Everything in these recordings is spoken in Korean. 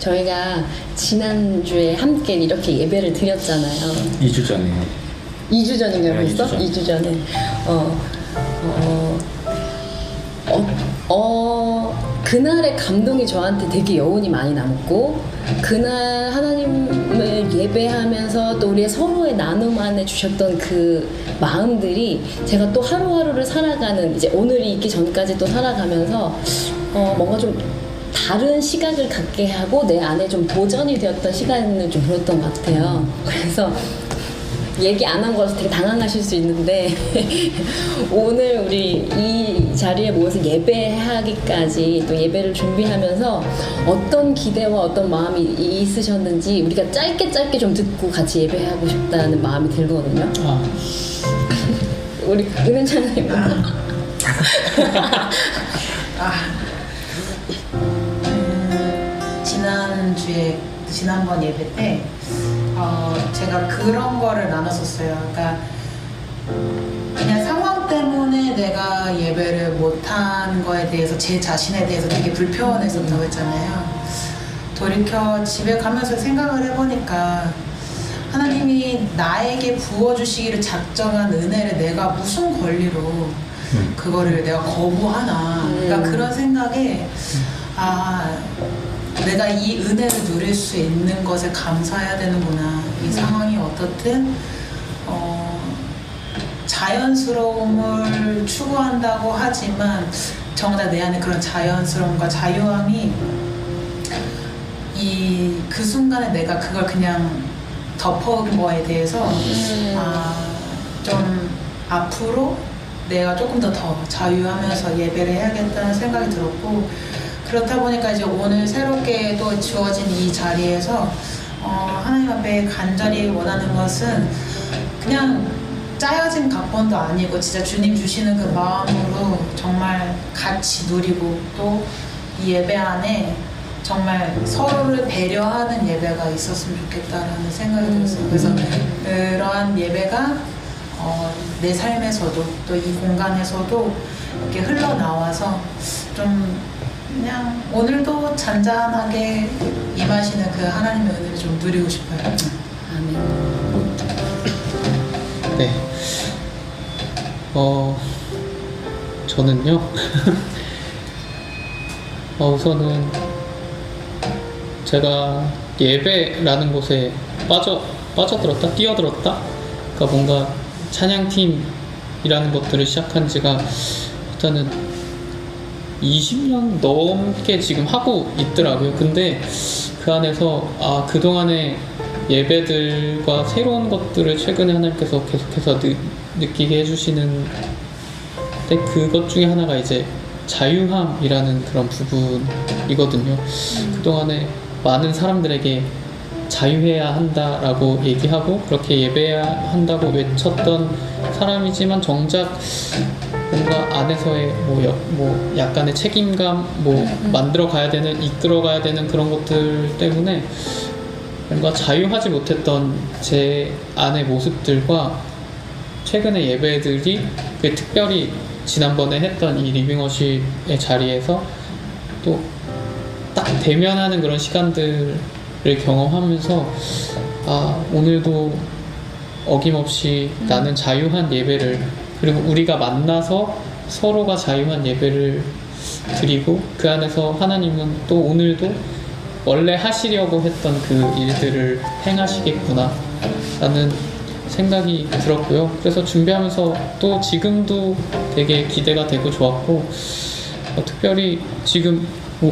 저희가 지난주에 함께 이렇게 예배를 드렸잖아요. 2주 전에요. 2주 전인가요, 네, 벌써? 2주 전에. 그날의 감동이 저한테 되게 여운이 많이 남고, 그날 하나님을 예배하면서 또 우리의 서로의 나눔 안에 주셨던 그 마음들이 제가 또 하루하루를 살아가는, 이제 오늘이 있기 전까지 또 살아가면서 뭔가 좀 다른 시각을 갖게 하고 내 안에 좀 보전이 되었던 시간을 좀 보냈던 것 같아요. 그래서 얘기 안 한 거라서 되게 당황하실 수 있는데 오늘 우리 이 자리에 모여서 예배하기까지 또 예배를 준비하면서 어떤 기대와 어떤 마음이 있으셨는지 우리가 짧게 좀 듣고 같이 예배하고 싶다는 마음이 들거든요. 우리 은혜찬님 지난번 예배 때 제가 그런 거를 나눴었어요. 그러니까 그냥 상황 때문에 내가 예배를 못한 거에 대해서 제 자신에 대해서 되게 불편했었다고 했잖아요. 돌이켜 집에 가면서 생각을 해보니까 하나님이 나에게 부어주시기를 작정한 은혜를 내가 무슨 권리로 그거를 내가 거부하나. 그러니까 그런 생각에 내가 이 은혜를 누릴 수 있는 것에 감사해야 되는구나. 이 상황이 어떻든 자연스러움을 추구한다고 하지만 정작 내 안에 그런 자연스러움과 자유함이 그 순간에 내가 그걸 그냥 덮어온 거에 대해서 좀 앞으로 내가 조금 더 자유하면서 예배를 해야겠다는 생각이 들었고, 그렇다 보니까 이제 오늘 새롭게 또 주어진 이 자리에서 하나님 앞에 간절히 원하는 것은 그냥 짜여진 각본도 아니고 진짜 주님 주시는 그 마음으로 정말 같이 누리고 또 이 예배 안에 정말 서로를 배려하는 예배가 있었으면 좋겠다라는 생각이 들었어요. 그래서 그러한 예배가 내 삶에서도 또 이 공간에서도 이렇게 흘러나와서 좀 그냥 오늘도 잔잔하게 임하시는 그 하나님의 은혜를 좀 누리고 싶어요. 아멘. 네. 저는요. 우선은 제가 예배라는 곳에 빠져들었다, 뛰어들었다. 그러니까 뭔가 찬양팀이라는 것들을 시작한 지가 일단은 20년 넘게 지금 하고 있더라고요. 근데 그 안에서 그동안의 예배들과 새로운 것들을 최근에 하나님께서 계속해서 느끼게 해주시는데, 그것 중에 하나가 이제 자유함이라는 그런 부분이거든요. 그동안에 많은 사람들에게 자유해야 한다라고 얘기하고 그렇게 예배해야 한다고 외쳤던 사람이지만 정작 뭔가 안에서의 뭐 약간의 책임감, 만들어 가야 되는, 이끌어 가야 되는 그런 것들 때문에 뭔가 자유하지 못했던 제 안의 모습들과 최근의 예배들이 특별히 지난번에 했던 이 리빙워십의 자리에서 또 딱 대면하는 그런 시간들을 경험하면서 오늘도 어김없이 나는 자유한 예배를, 그리고 우리가 만나서 서로가 자유한 예배를 드리고 그 안에서 하나님은 또 오늘도 원래 하시려고 했던 그 일들을 행하시겠구나 라는 생각이 들었고요. 그래서 준비하면서 또 지금도 되게 기대가 되고 좋았고, 특별히 지금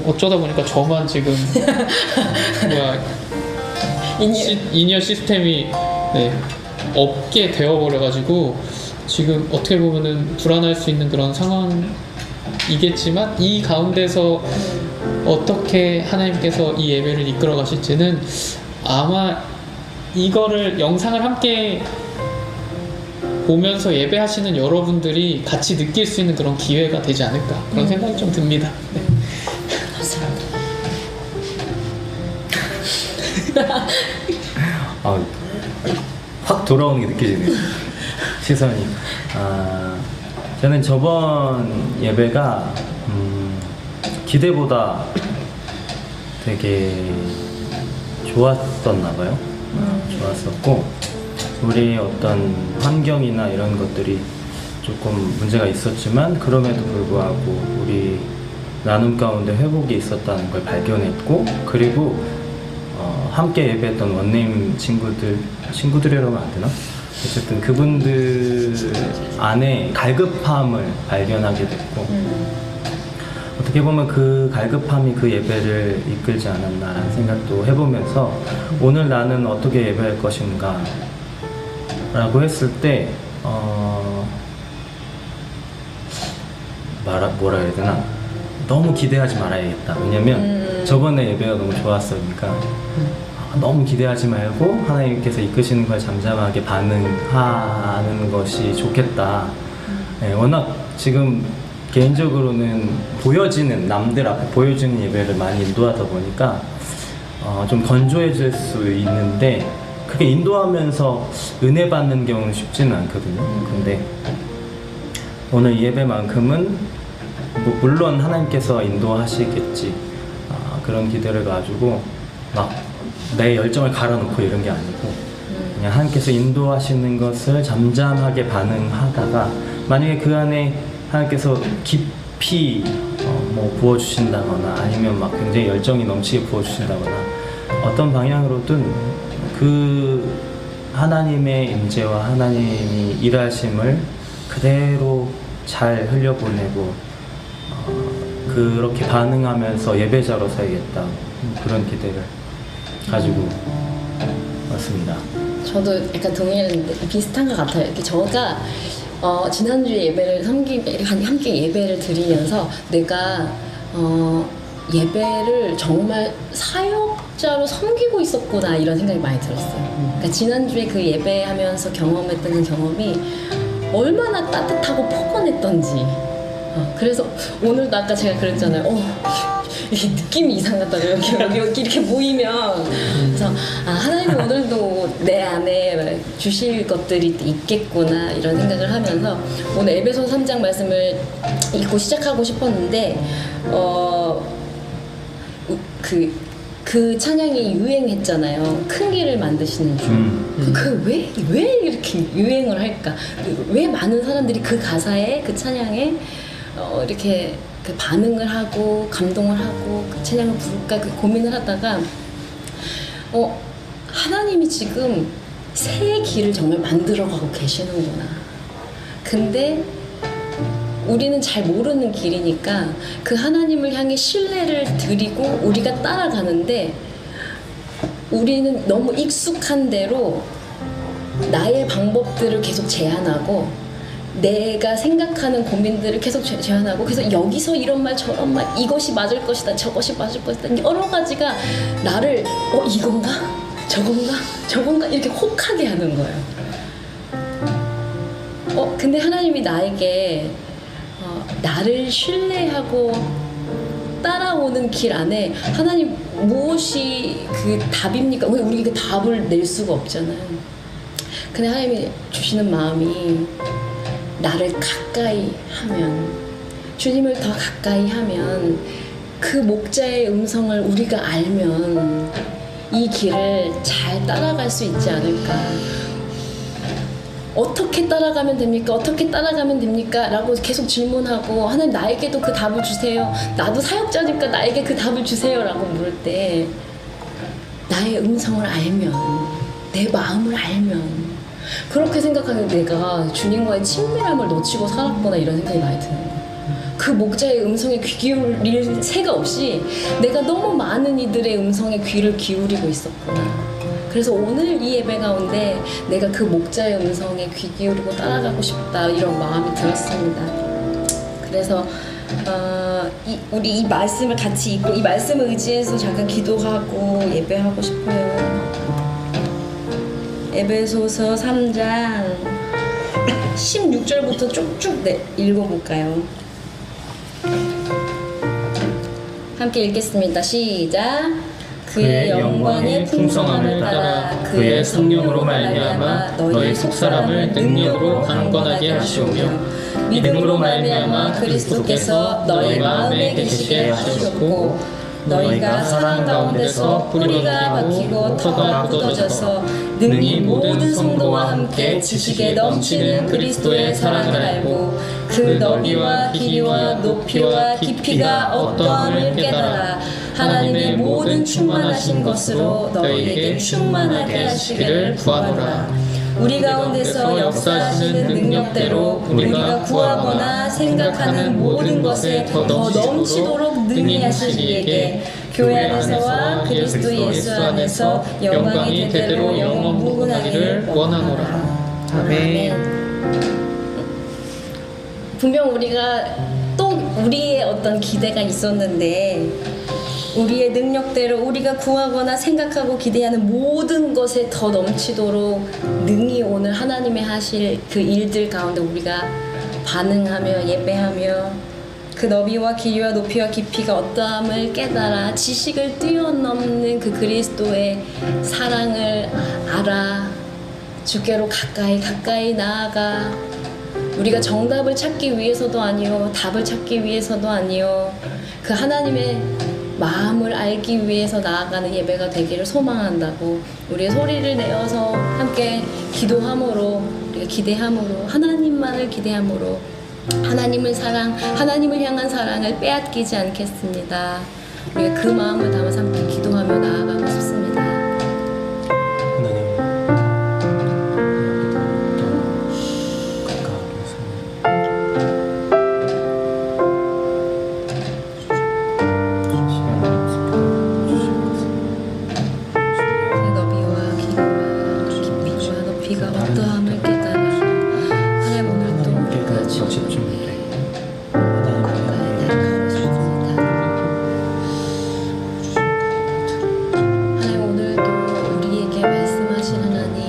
어쩌다 보니까 저만 지금 인이어 시스템이 없게 되어버려가지고 지금 어떻게 보면은 불안할 수 있는 그런 상황이겠지만, 이 가운데서 어떻게 하나님께서 이 예배를 이끌어 가실지는 아마 이거를 영상을 함께 보면서 예배하시는 여러분들이 같이 느낄 수 있는 그런 기회가 되지 않을까, 그런 생각이 좀 듭니다. 네. 확 돌아오는 게 느껴지네요. 시선이. 저는 저번 예배가 기대보다 되게 좋았었나 봐요. 좋았었고 우리의 어떤 환경이나 이런 것들이 조금 문제가 있었지만 그럼에도 불구하고 우리 나눔 가운데 회복이 있었다는 걸 발견했고 그리고 함께 예배했던 원네임 친구들이라면 안 되나? 어쨌든 그분들 안에 갈급함을 발견하게 됐고 어떻게 보면 그 갈급함이 그 예배를 이끌지 않았나라는 생각도 해보면서 오늘 나는 어떻게 예배할 것인가 라고 했을 때 뭐라 해야 되나 너무 기대하지 말아야겠다. 왜냐면 저번에 예배가 너무 좋았으니까 너무 기대하지 말고 하나님께서 이끄시는 걸 잠잠하게 반응하는 것이 좋겠다. 네, 워낙 지금 개인적으로는 보여지는 남들 앞에 보여지는 예배를 많이 인도하다 보니까 좀 건조해질 수 있는데 그게 인도하면서 은혜 받는 경우는 쉽지는 않거든요. 근데 오늘 예배만큼은 물론 하나님께서 인도하시겠지 그런 기대를 가지고 막 내 열정을 갈아놓고 이런 게 아니고 그냥 하나님께서 인도하시는 것을 잠잠하게 반응하다가 만약에 그 안에 하나님께서 깊이 뭐 부어주신다거나 아니면 막 굉장히 열정이 넘치게 부어주신다거나 어떤 방향으로든 그 하나님의 임재와 하나님이 일하심을 그대로 잘 흘려보내고 그렇게 반응하면서 예배자로 서야겠다 그런 기대를 가지고 왔습니다. 저도 약간 동의하는데 비슷한 것 같아요. 이렇게 저가 지난주에 예배를 함께 예배를 드리면서 내가 예배를 정말 사역자로 섬기고 있었구나 이런 생각이 많이 들었어요. 그러니까 지난주에 그 예배하면서 경험했던 그 경험이 얼마나 따뜻하고 포근했던지 그래서 오늘도 아까 제가 그랬잖아요. 이렇게 느낌이 이상하다고 여기 이렇게 모이면 그래서 하나님이 오늘도 내 안에 주실 것들이 있겠구나 이런 생각을 하면서 오늘 에베소 3장 말씀을 읽고 시작하고 싶었는데 그 찬양이 유행했잖아요. 큰 길을 만드시는 주. 왜 이렇게 유행을 할까? 왜 많은 사람들이 그 가사에 그 찬양에 이렇게 그 반응을 하고 감동을 하고 그 찬양을 부를까 그 고민을 하다가 하나님이 지금 새 길을 정말 만들어가고 계시는구나. 근데 우리는 잘 모르는 길이니까 그 하나님을 향해 신뢰를 드리고 우리가 따라가는데 우리는 너무 익숙한 대로 나의 방법들을 계속 제한하고 내가 생각하는 고민들을 계속 제한하고 그래서 여기서 이런 말 저런 말 이것이 맞을 것이다 저것이 맞을 것이다 여러 가지가 나를 이건가 저건가 이렇게 혹하게 하는 거예요. 근데 하나님이 나에게 나를 신뢰하고 따라오는 길 안에 하나님 무엇이 그 답입니까? 왜 우리가 답을 낼 수가 없잖아요. 근데 하나님이 주시는 마음이 나를 가까이 하면 주님을 더 가까이 하면 그 목자의 음성을 우리가 알면 이 길을 잘 따라갈 수 있지 않을까. 어떻게 따라가면 됩니까? 어떻게 따라가면 됩니까? 라고 계속 질문하고 하나님 나에게도 그 답을 주세요. 나도 사역자니까 나에게 그 답을 주세요 라고 물을 때 나의 음성을 알면 내 마음을 알면 그렇게 생각하는 내가 주님과의 친밀함을 놓치고 살았구나 이런 생각이 많이 드는 거예요. 그 목자의 음성에 귀 기울일 새가 없이 내가 너무 많은 이들의 음성에 귀를 기울이고 있었구나. 그래서 오늘 이 예배 가운데 내가 그 목자의 음성에 귀 기울이고 따라가고 싶다 이런 마음이 들었습니다. 그래서 우리 이 말씀을 같이 읽고 이 말씀을 의지해서 잠깐 기도하고 예배하고 싶어요. 에베소서 3장 16절부터 쭉쭉 읽어볼까요? 함께 읽겠습니다. 시작. 그의 영광의 풍성함을 따라 그의 성령으로 말미암아 너희 속사람을 능력으로 강건하게 하시오며 믿음으로 말미암아 그리스도께서 너희 마음에 계시게 하셨고 너희가 사랑 가운데서 뿌리가 박히고 터가 굳어져서 능히 모든 성도와 함께 지식에 넘치는 그리스도의 사랑을 알고 그 너비와 길이와 높이와 깊이가 어떠함을 깨달아 하나님의 모든 충만하신 것으로 너희에게 충만하게 하시기를 구하노라. 우리 가운데서 역사하시는 능력대로 우리가 구하거나 생각하는 모든 것에 더 넘치도록 능히 하시는 이에게 교회 안에서와 그리스도 예수 안에서 영광이 대대로 영원 무궁하기를 원하노라. 아멘. 분명 우리가 또 우리의 어떤 기대가 있었는데 우리의 능력대로 우리가 구하거나 생각하고 기대하는 모든 것에 더 넘치도록 능히 오늘 하나님의 하실 그 일들 가운데 우리가 반응하며 예배하며 그 너비와 길이와 높이와 깊이가 어떠함을 깨달아 지식을 뛰어넘는 그 그리스도의 사랑을 알아 주께로 가까이 나아가 우리가 정답을 찾기 위해서도 아니요 답을 찾기 위해서도 아니요 그 하나님의 마음을 알기 위해서 나아가는 예배가 되기를 소망한다고 우리의 소리를 내어서 함께 기도함으로 우리가 기대함으로 하나님만을 기대함으로 하나님을 향한 사랑을 빼앗기지 않겠습니다. 우리가 그 마음을 담아서 함께 기도하며 나아가고 싶습니다. 비가 어떠함을 깨달아 하나님 오늘 또 우리가 집중해 가까이 나아가고 싶습니다. 하나님 오늘도 우리에게 말씀하신 하나님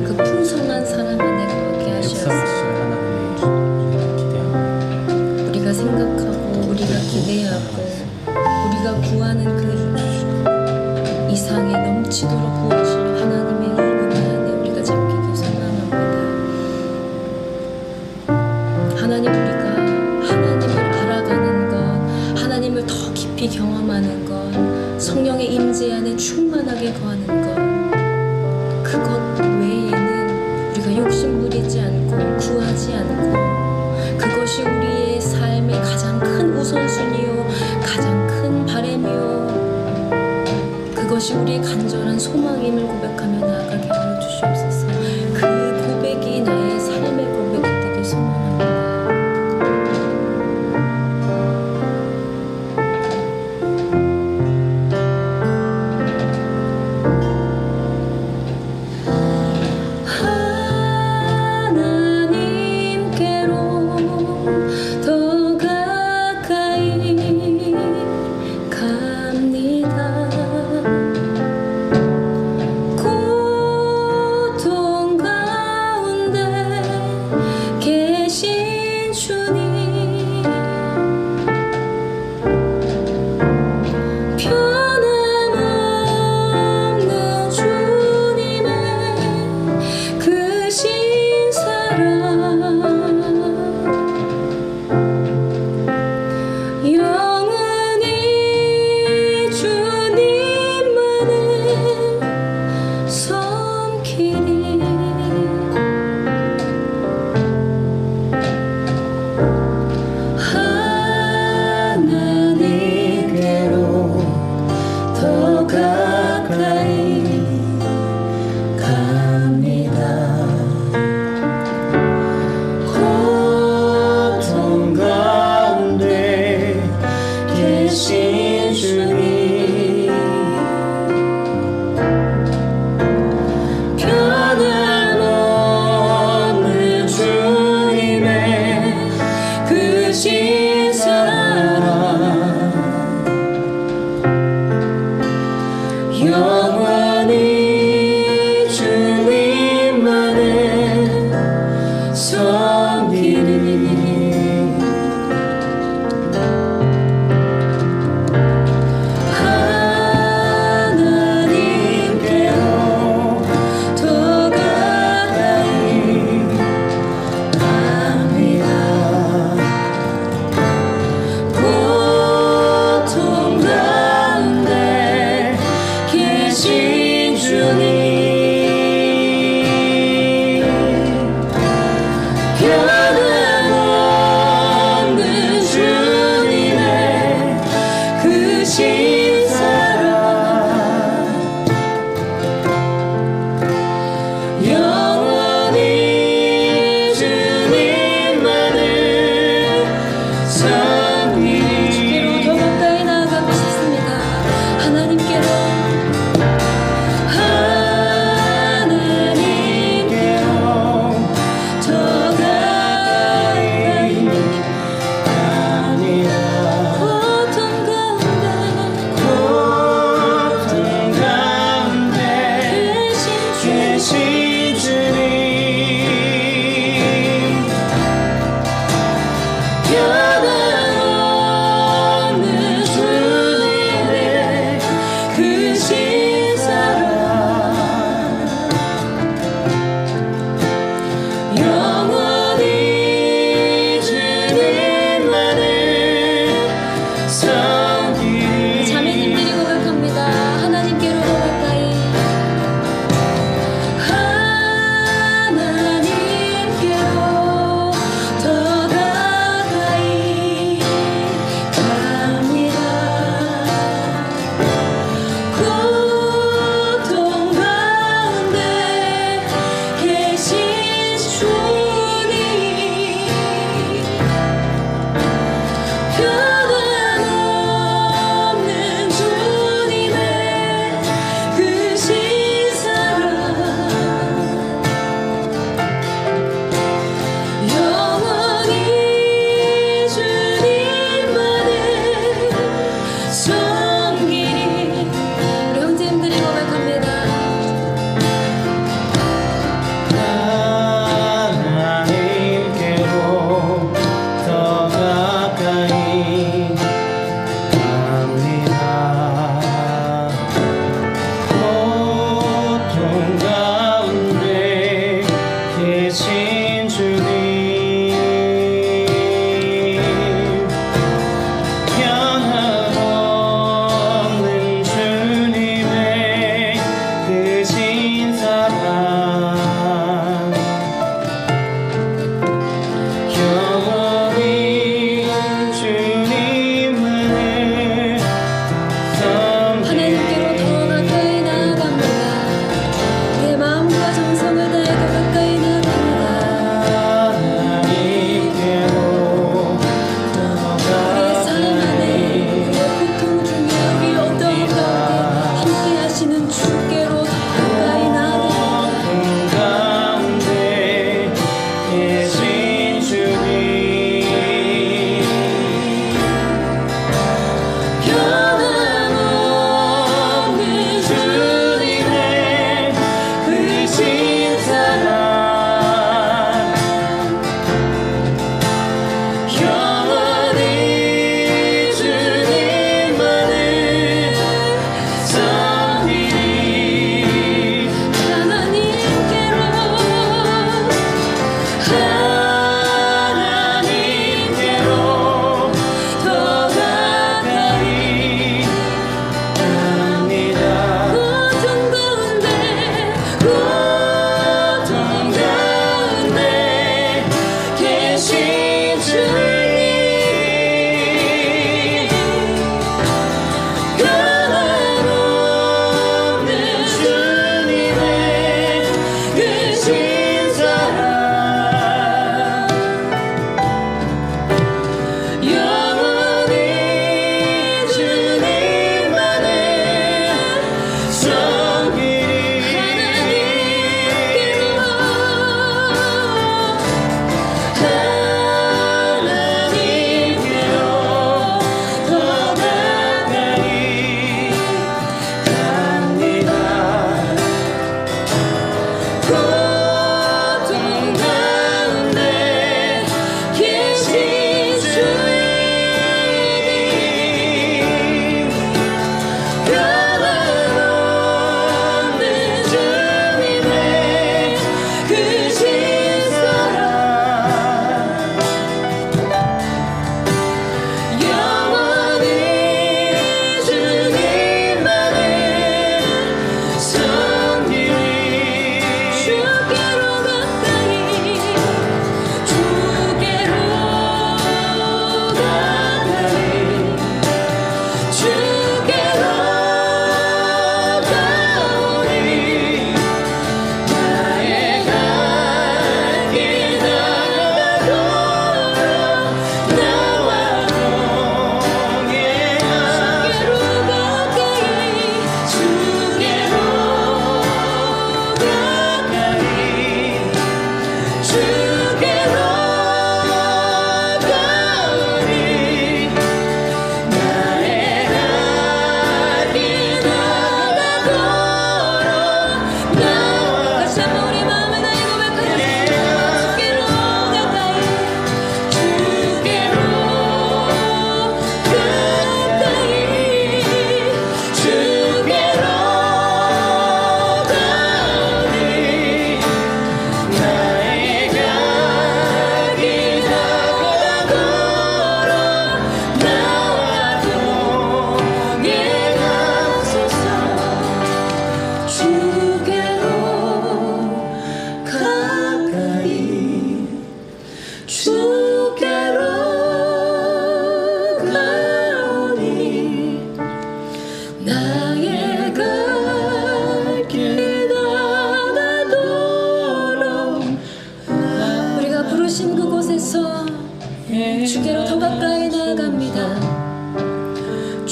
그 풍성한 사랑 안에 거하게 하셔서 우리가 생각하고 우리가 기대하고 우리가 구하는 그 이상에 넘치도록 구하실 하나님의 은혜 안에 우리가 잡히기 소망합니다. 하나님 우리가 하나님을 알아가는 것 하나님을 더 깊이 경험하는 것 성령의 임재 안에 충만하게 거하는 것 그것 외에는 우리가 욕심 부리지 않고 구하지 않고 그것이 우리의 삶의 가장 큰 우선순위요 가장 큰 바람이요 그것이 우리의 간절한 소망임을 고백하며 나아가게 하여 주시옵소서. 그 고백이 나의 삶의 고백이 되길 소망합니다. 되신 사랑 영원히 주님만을 섬기리. 주께로 더 가까이 나아가고 싶습니다. 하나님께로 더 가까이 고통 가운데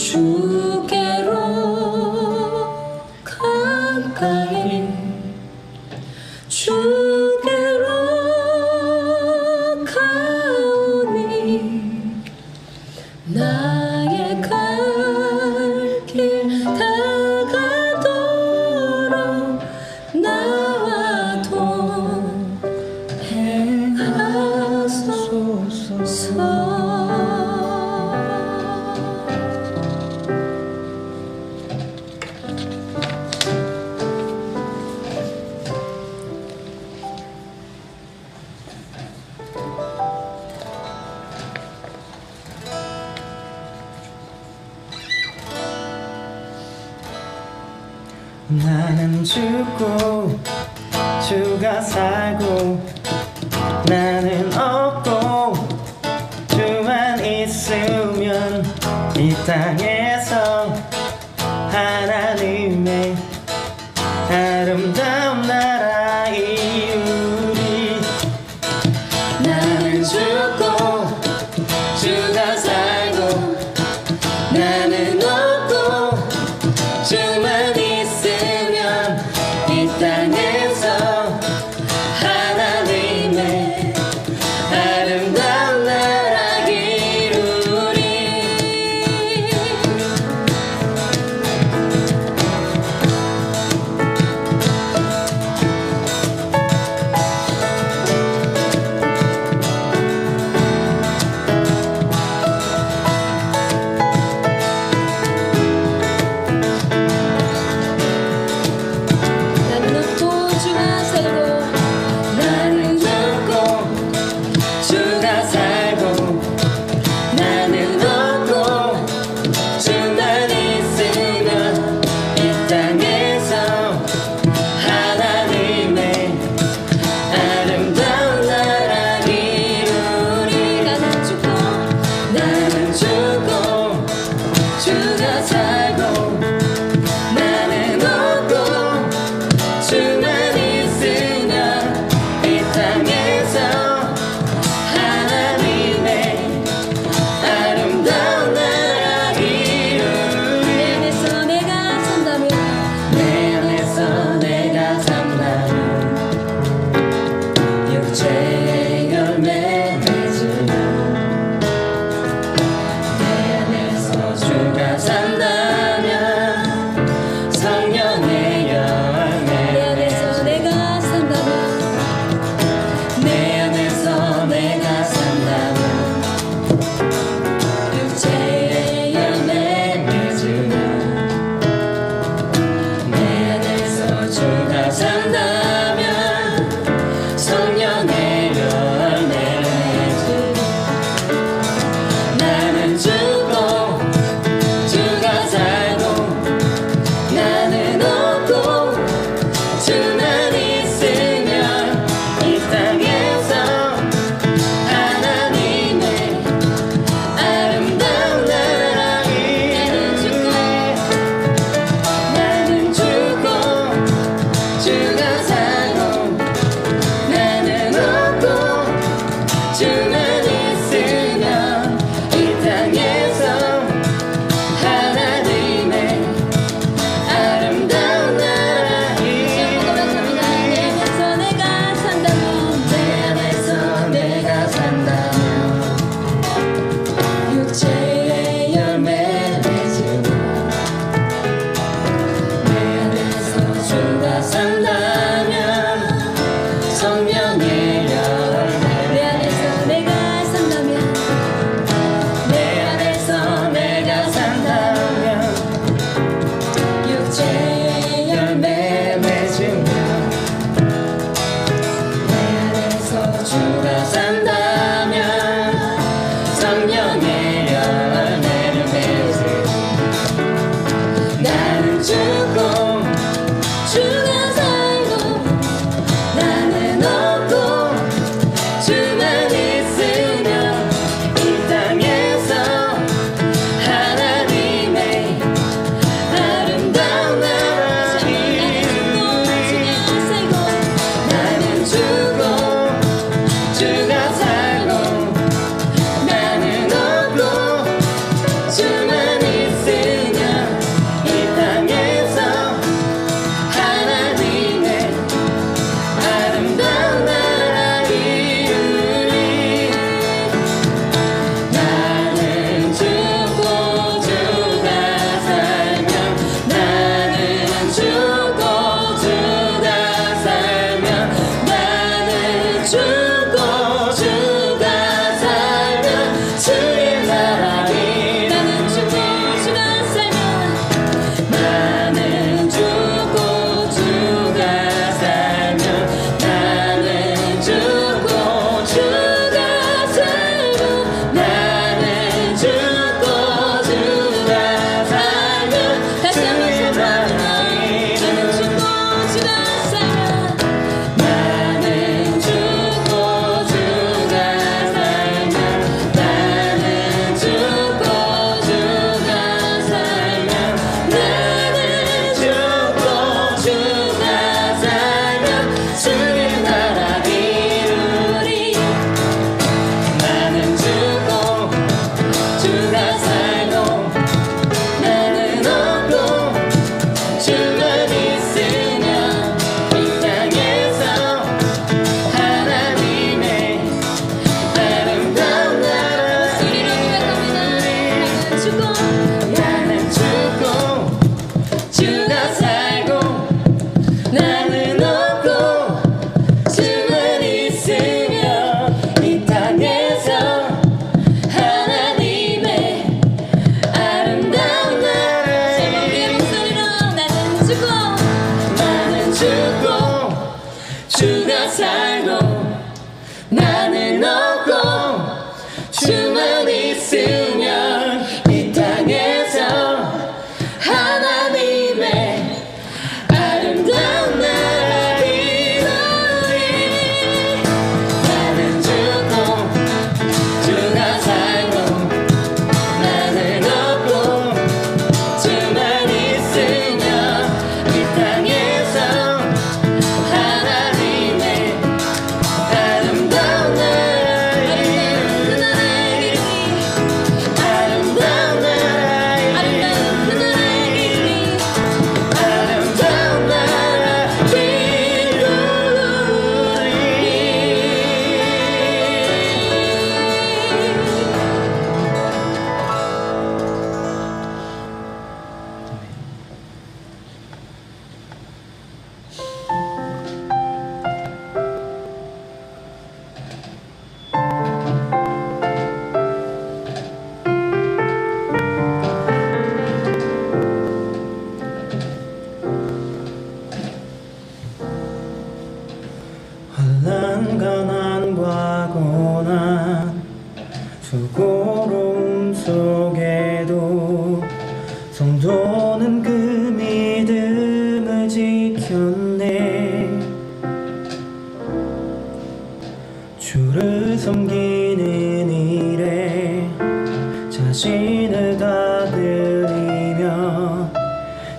주께로 가까이 주께로 가오니 나의 갈 길 다가도록 나와 동행하소서. 나는 죽고 주가 살고 나는 없고 주만 있으면 이 땅에서 하나님의 아름다운 나라 이루리. 나는 죽고 주가 살고 나는 없고 주만 있으면 이 땅에서 하나님의 아름다운 나라 이루리. 나는 없고 주가 살고 나는 죽고 주가 살고 나는 없고 주만 있으면 이 땅에서 하나님의 아름다운 나라 이루리. 나는 죽고 나는 죽고 주가 살고 나는 없고 주만 있으면 이 땅에서 하나님의 아름다운 나라 이루리. 내 안에서 내가 산다면 내 안에서 내가 산다면 육체의 열매 맺으며 내 안에서 주가 산다.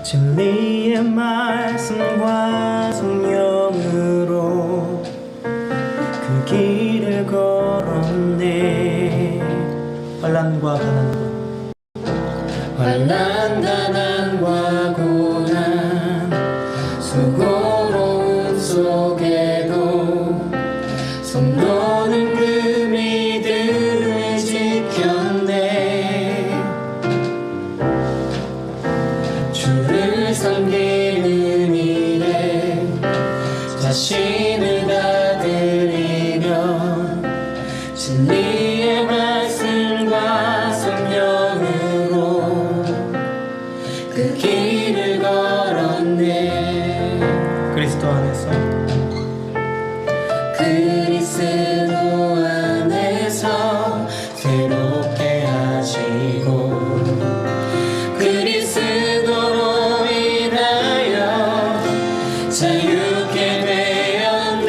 진리의 말씀과 성령으로 그 길을 걸었네. 환난과 가난과 환난 가난과 고난 수고로움 속에도 손 놓는 그 믿음을 지켰네. 주를 섬기는 일에 자신을 다 드리며 진리의 말씀과 성령으로 그 길을 걸었네. 그리스도 안에서 그리스도 안에서 새롭게 하시고 그리스도로 인하여 자유케 되었네.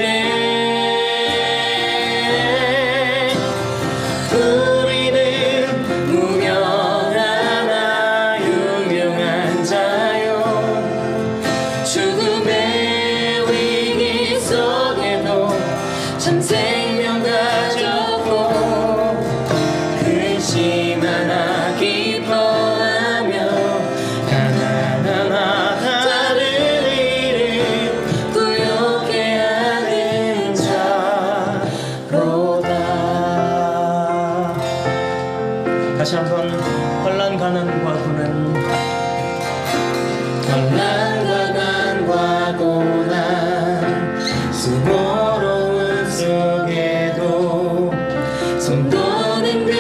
우리는 무명하나 유명한 자요 죽음의 위기 속에도 참 생명 가졌고 근심하나 기뻐하며 가난하나 다른 이를 구욕해 하는 자로다. 다시 한번 환난 가난과 고난 환난과 간과 고난 수고로움 속에도 손 놓는 그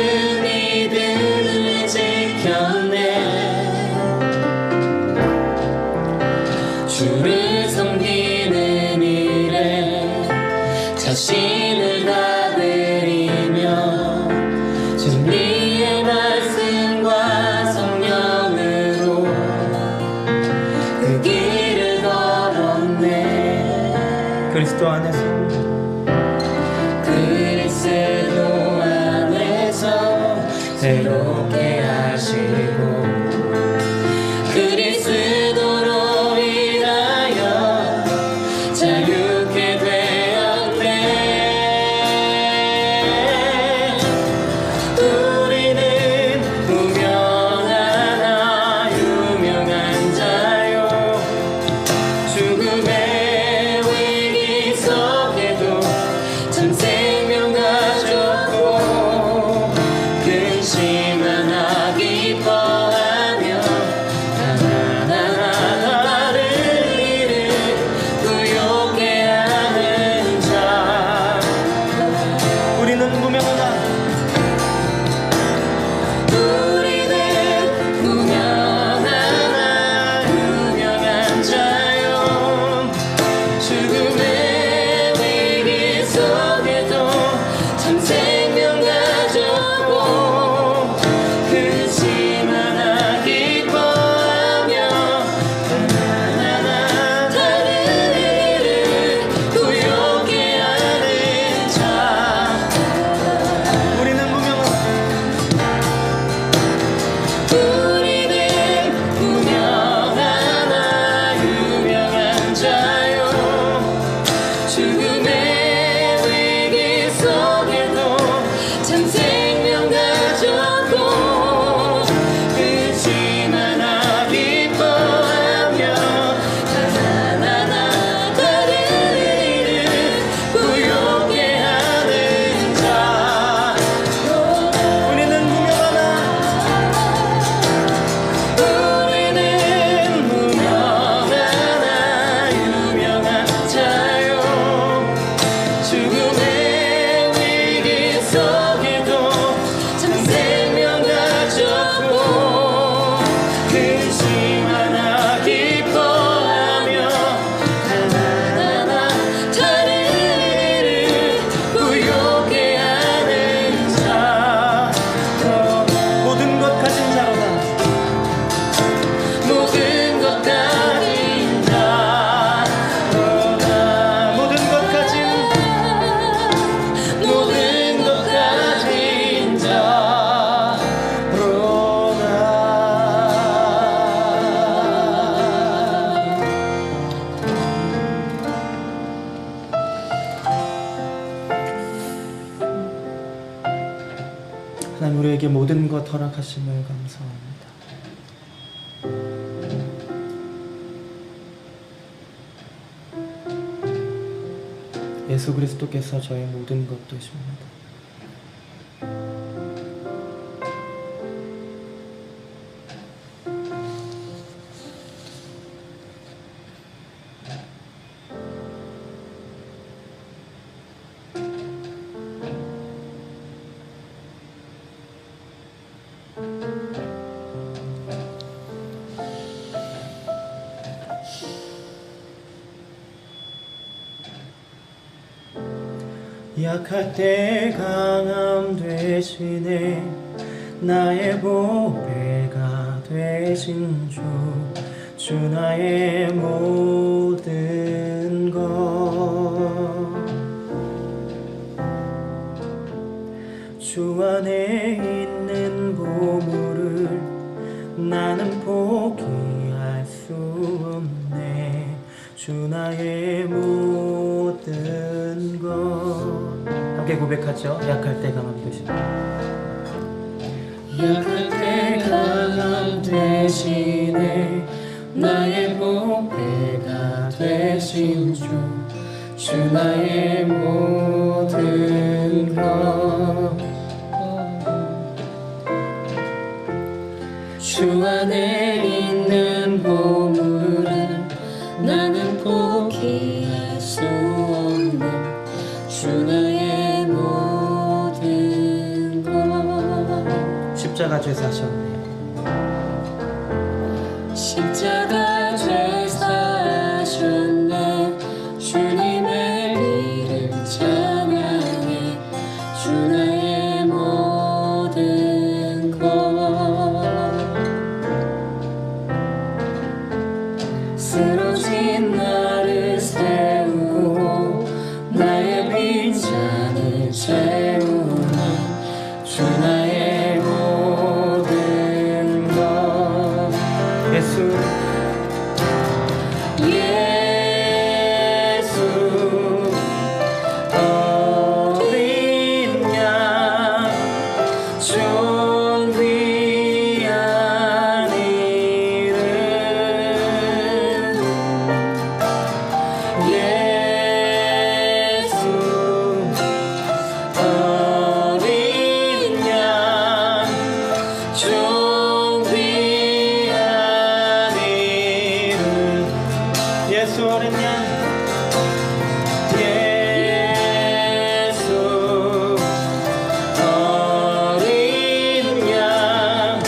믿음을 지켰네. 주를 섬기는 일에 자신을 다 드리며 진리의 말씀과 성령으로 그 길을 걸었네. 그리스도 안에서 그리스도 안에서 새롭게 하시고 그리스도로 인하여 자유케 되었네. 우리는 무명하나 유명한 자요 죽음의 위기 속에도 참 생명 가졌고 근심하나 기뻐하며 가난하나 다른 이를 구욕해 하는 자. 우리는 무명하나 우리는 무명하나 유명한 자요 죽음의 위기 속에도 참 생명 가졌고 근심하나 기뻐하며 가난하나 다른 이를 구욕해 하는 자. 우리는 무명하나 우리는 무명하나 유명한 자요 죽음의 위기 속에도 참 생명 가졌고 근심하나 기뻐하며 가난하나 다른 이를 구욕해 하는 자. 우리는 무명하나 우리는 무명하나 유명한 자요 죽음의 위기 속에도 참 생명 가졌고 근심하나 기뻐하며 가난하나 다른 이를 구욕해 하는 자. 모든 것 가진 자로다. 모든 것 가진 자로다. 모든 것 가진 모든 것 가진 자로다. 우리에게 모든 것 허락하심을 감사합니다. 예수 그리스도께서 저의 모든 것 되십니다. 약할 때 강함 되시네 나의 보배가 되신 주 나의 모든 것 주 안에 있는 보물을 나는 포기할 수 없네 주 나의 모든 것 함께 고백하죠. 약할 때 강함 되시네 약할 때 강함 되시네 나의 보배가 되신 주 나의 모든 것 주 안에 있는 보물을 나는 포기할 수 없네 주 나의 모든 것 십자가 죄 사셨네 십자가 죄 사셨네 주님의 이름 찬양해 주 나의 모든 것 쓰러진 나를 세우고 나의 빈잔을 채우는 주 나의 모든 것 예수 어린 양 존귀한 이름 예수 어린 양 존귀한 이름 예수 어린 양 예수 어린 양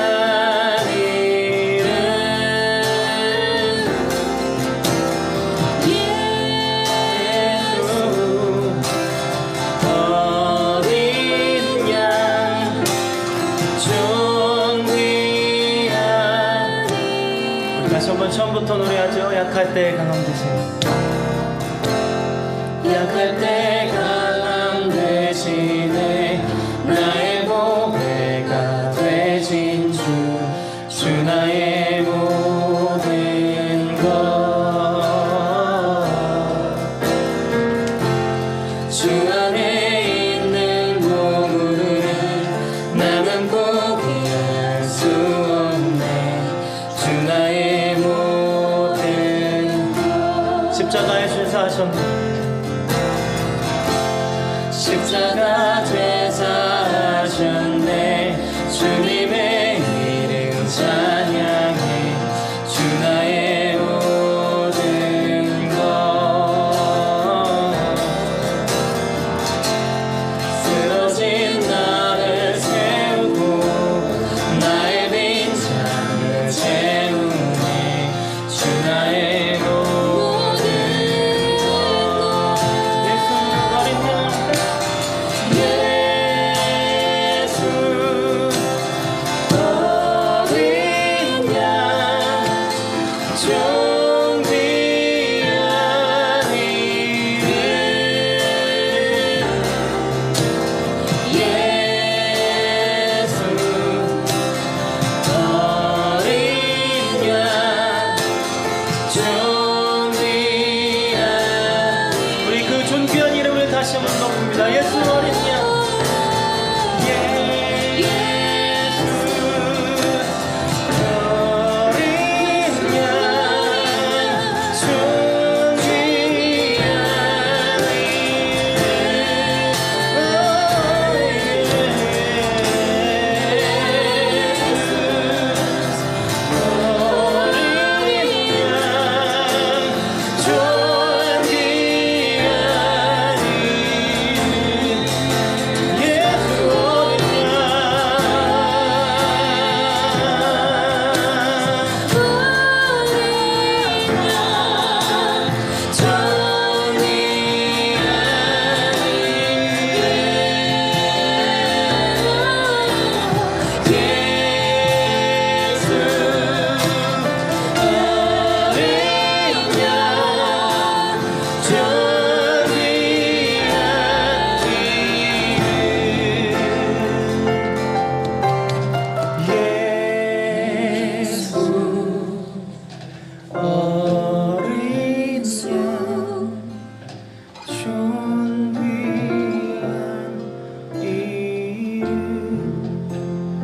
존귀한 이름 예수 어린 양 존귀한 다시 한번 처음부터 노래하죠. 약할 때 강함 되신 약할 때 강함 되시네 나의 보배가 되신 주 나의 모든 것 주 안에 있는 보물을 나는 포기할 수 없네 주 나의 모든 것 십자가에 죄 사하셨네 십자가 죄 사하셨네 주님의 이름 찬양해 주 나의 모든 것 쓰러진 나를 세우고 나의 빈잔을 채우네 주 나의 모든 것 예수 어린 양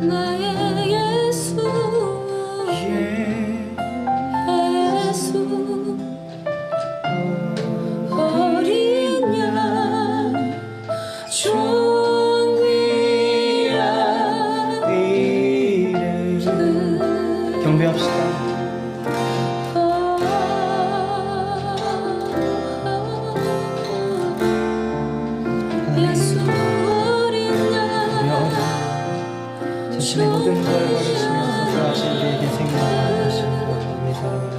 나의 예수 예수 어린 양 존귀한 이름 경배합시다. 예수 어린 양 자신의 모든 걸 버리시면서 다시 우리에게 생명을 하시는 우리 사랑하는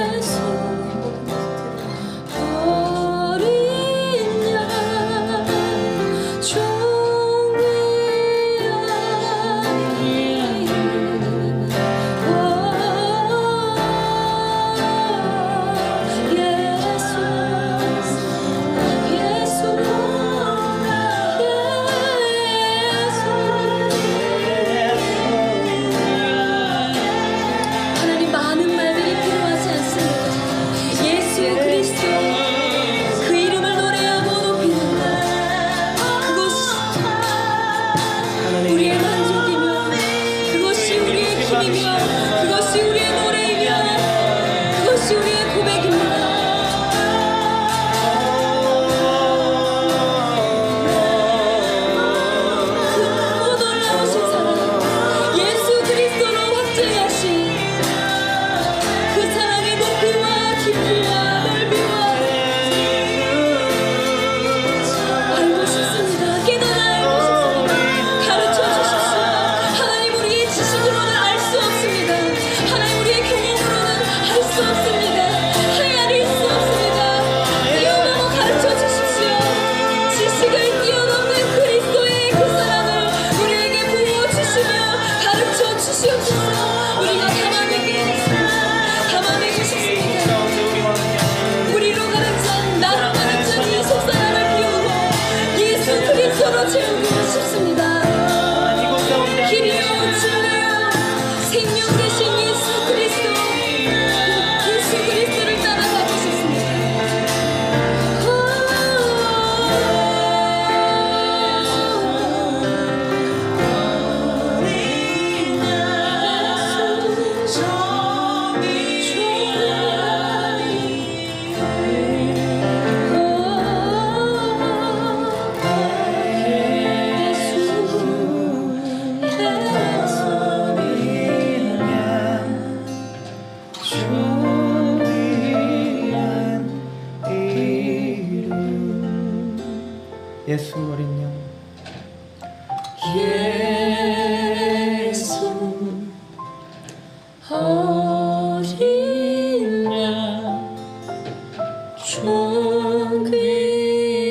예수 어린 양 존귀한 이름 하나님 많은 말들이 필요하지 않습니다. 예수 그리스도 그 이름을 노래하고 높이는 그것이 우리의 만족이며 그것이 우리의 힘이며 그것이 우리의 노래이며 그것이 우리의 고백입니다. 크고 놀라우신 사랑 예수 그리스도로 확증하신 그 사랑의 높이와 깊이와 넓이와 알고 싶습니다. 깨달아 알고 싶습니다. 가르쳐 주십시오. 하나님 우리의 지식으로는 알 수 없습니다. 하나님 우리의 경험으로는 알 수 없습니다. 헤아릴 수 없습니다. 뛰어넘어 가르쳐 주십시오. 지식을 뛰어넘는 그리스도의 그 사랑을 우리에게 부어주시며 가르쳐 주시옵소서. 우리가 담아내고 싶습니다. 우리로 가는 잔 나로 가는 잔이 속사람을 비우고 예수 그리스도로 채우고 싶습니다. 길이요 진리요 생명 되신 예수 그리스도를 따라가고 싶습니다. 예수 어린 양 예수 어린 양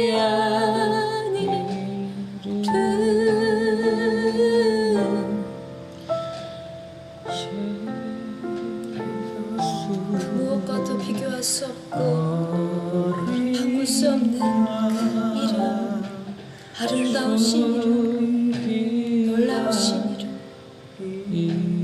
존귀한 이름 무엇과도 비교할 수 없고 바꿀 수 없는 이름 아름다우신 이름 놀라우신 이름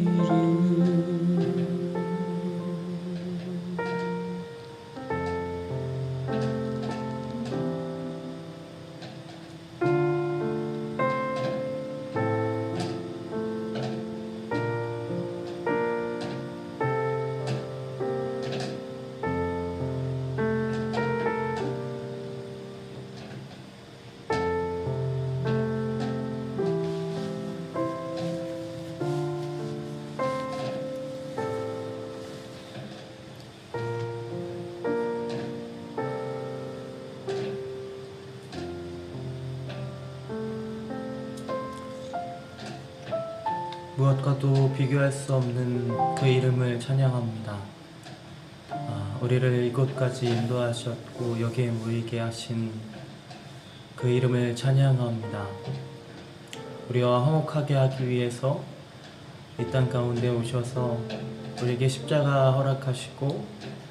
무엇과도 비교할 수 없는 그 이름을 찬양합니다. 우리를 이곳까지 인도하셨고 여기에 모이게 하신 그 이름을 찬양합니다. 우리와 화목하게 하기 위해서 이 땅 가운데 오셔서 우리에게 십자가 허락하시고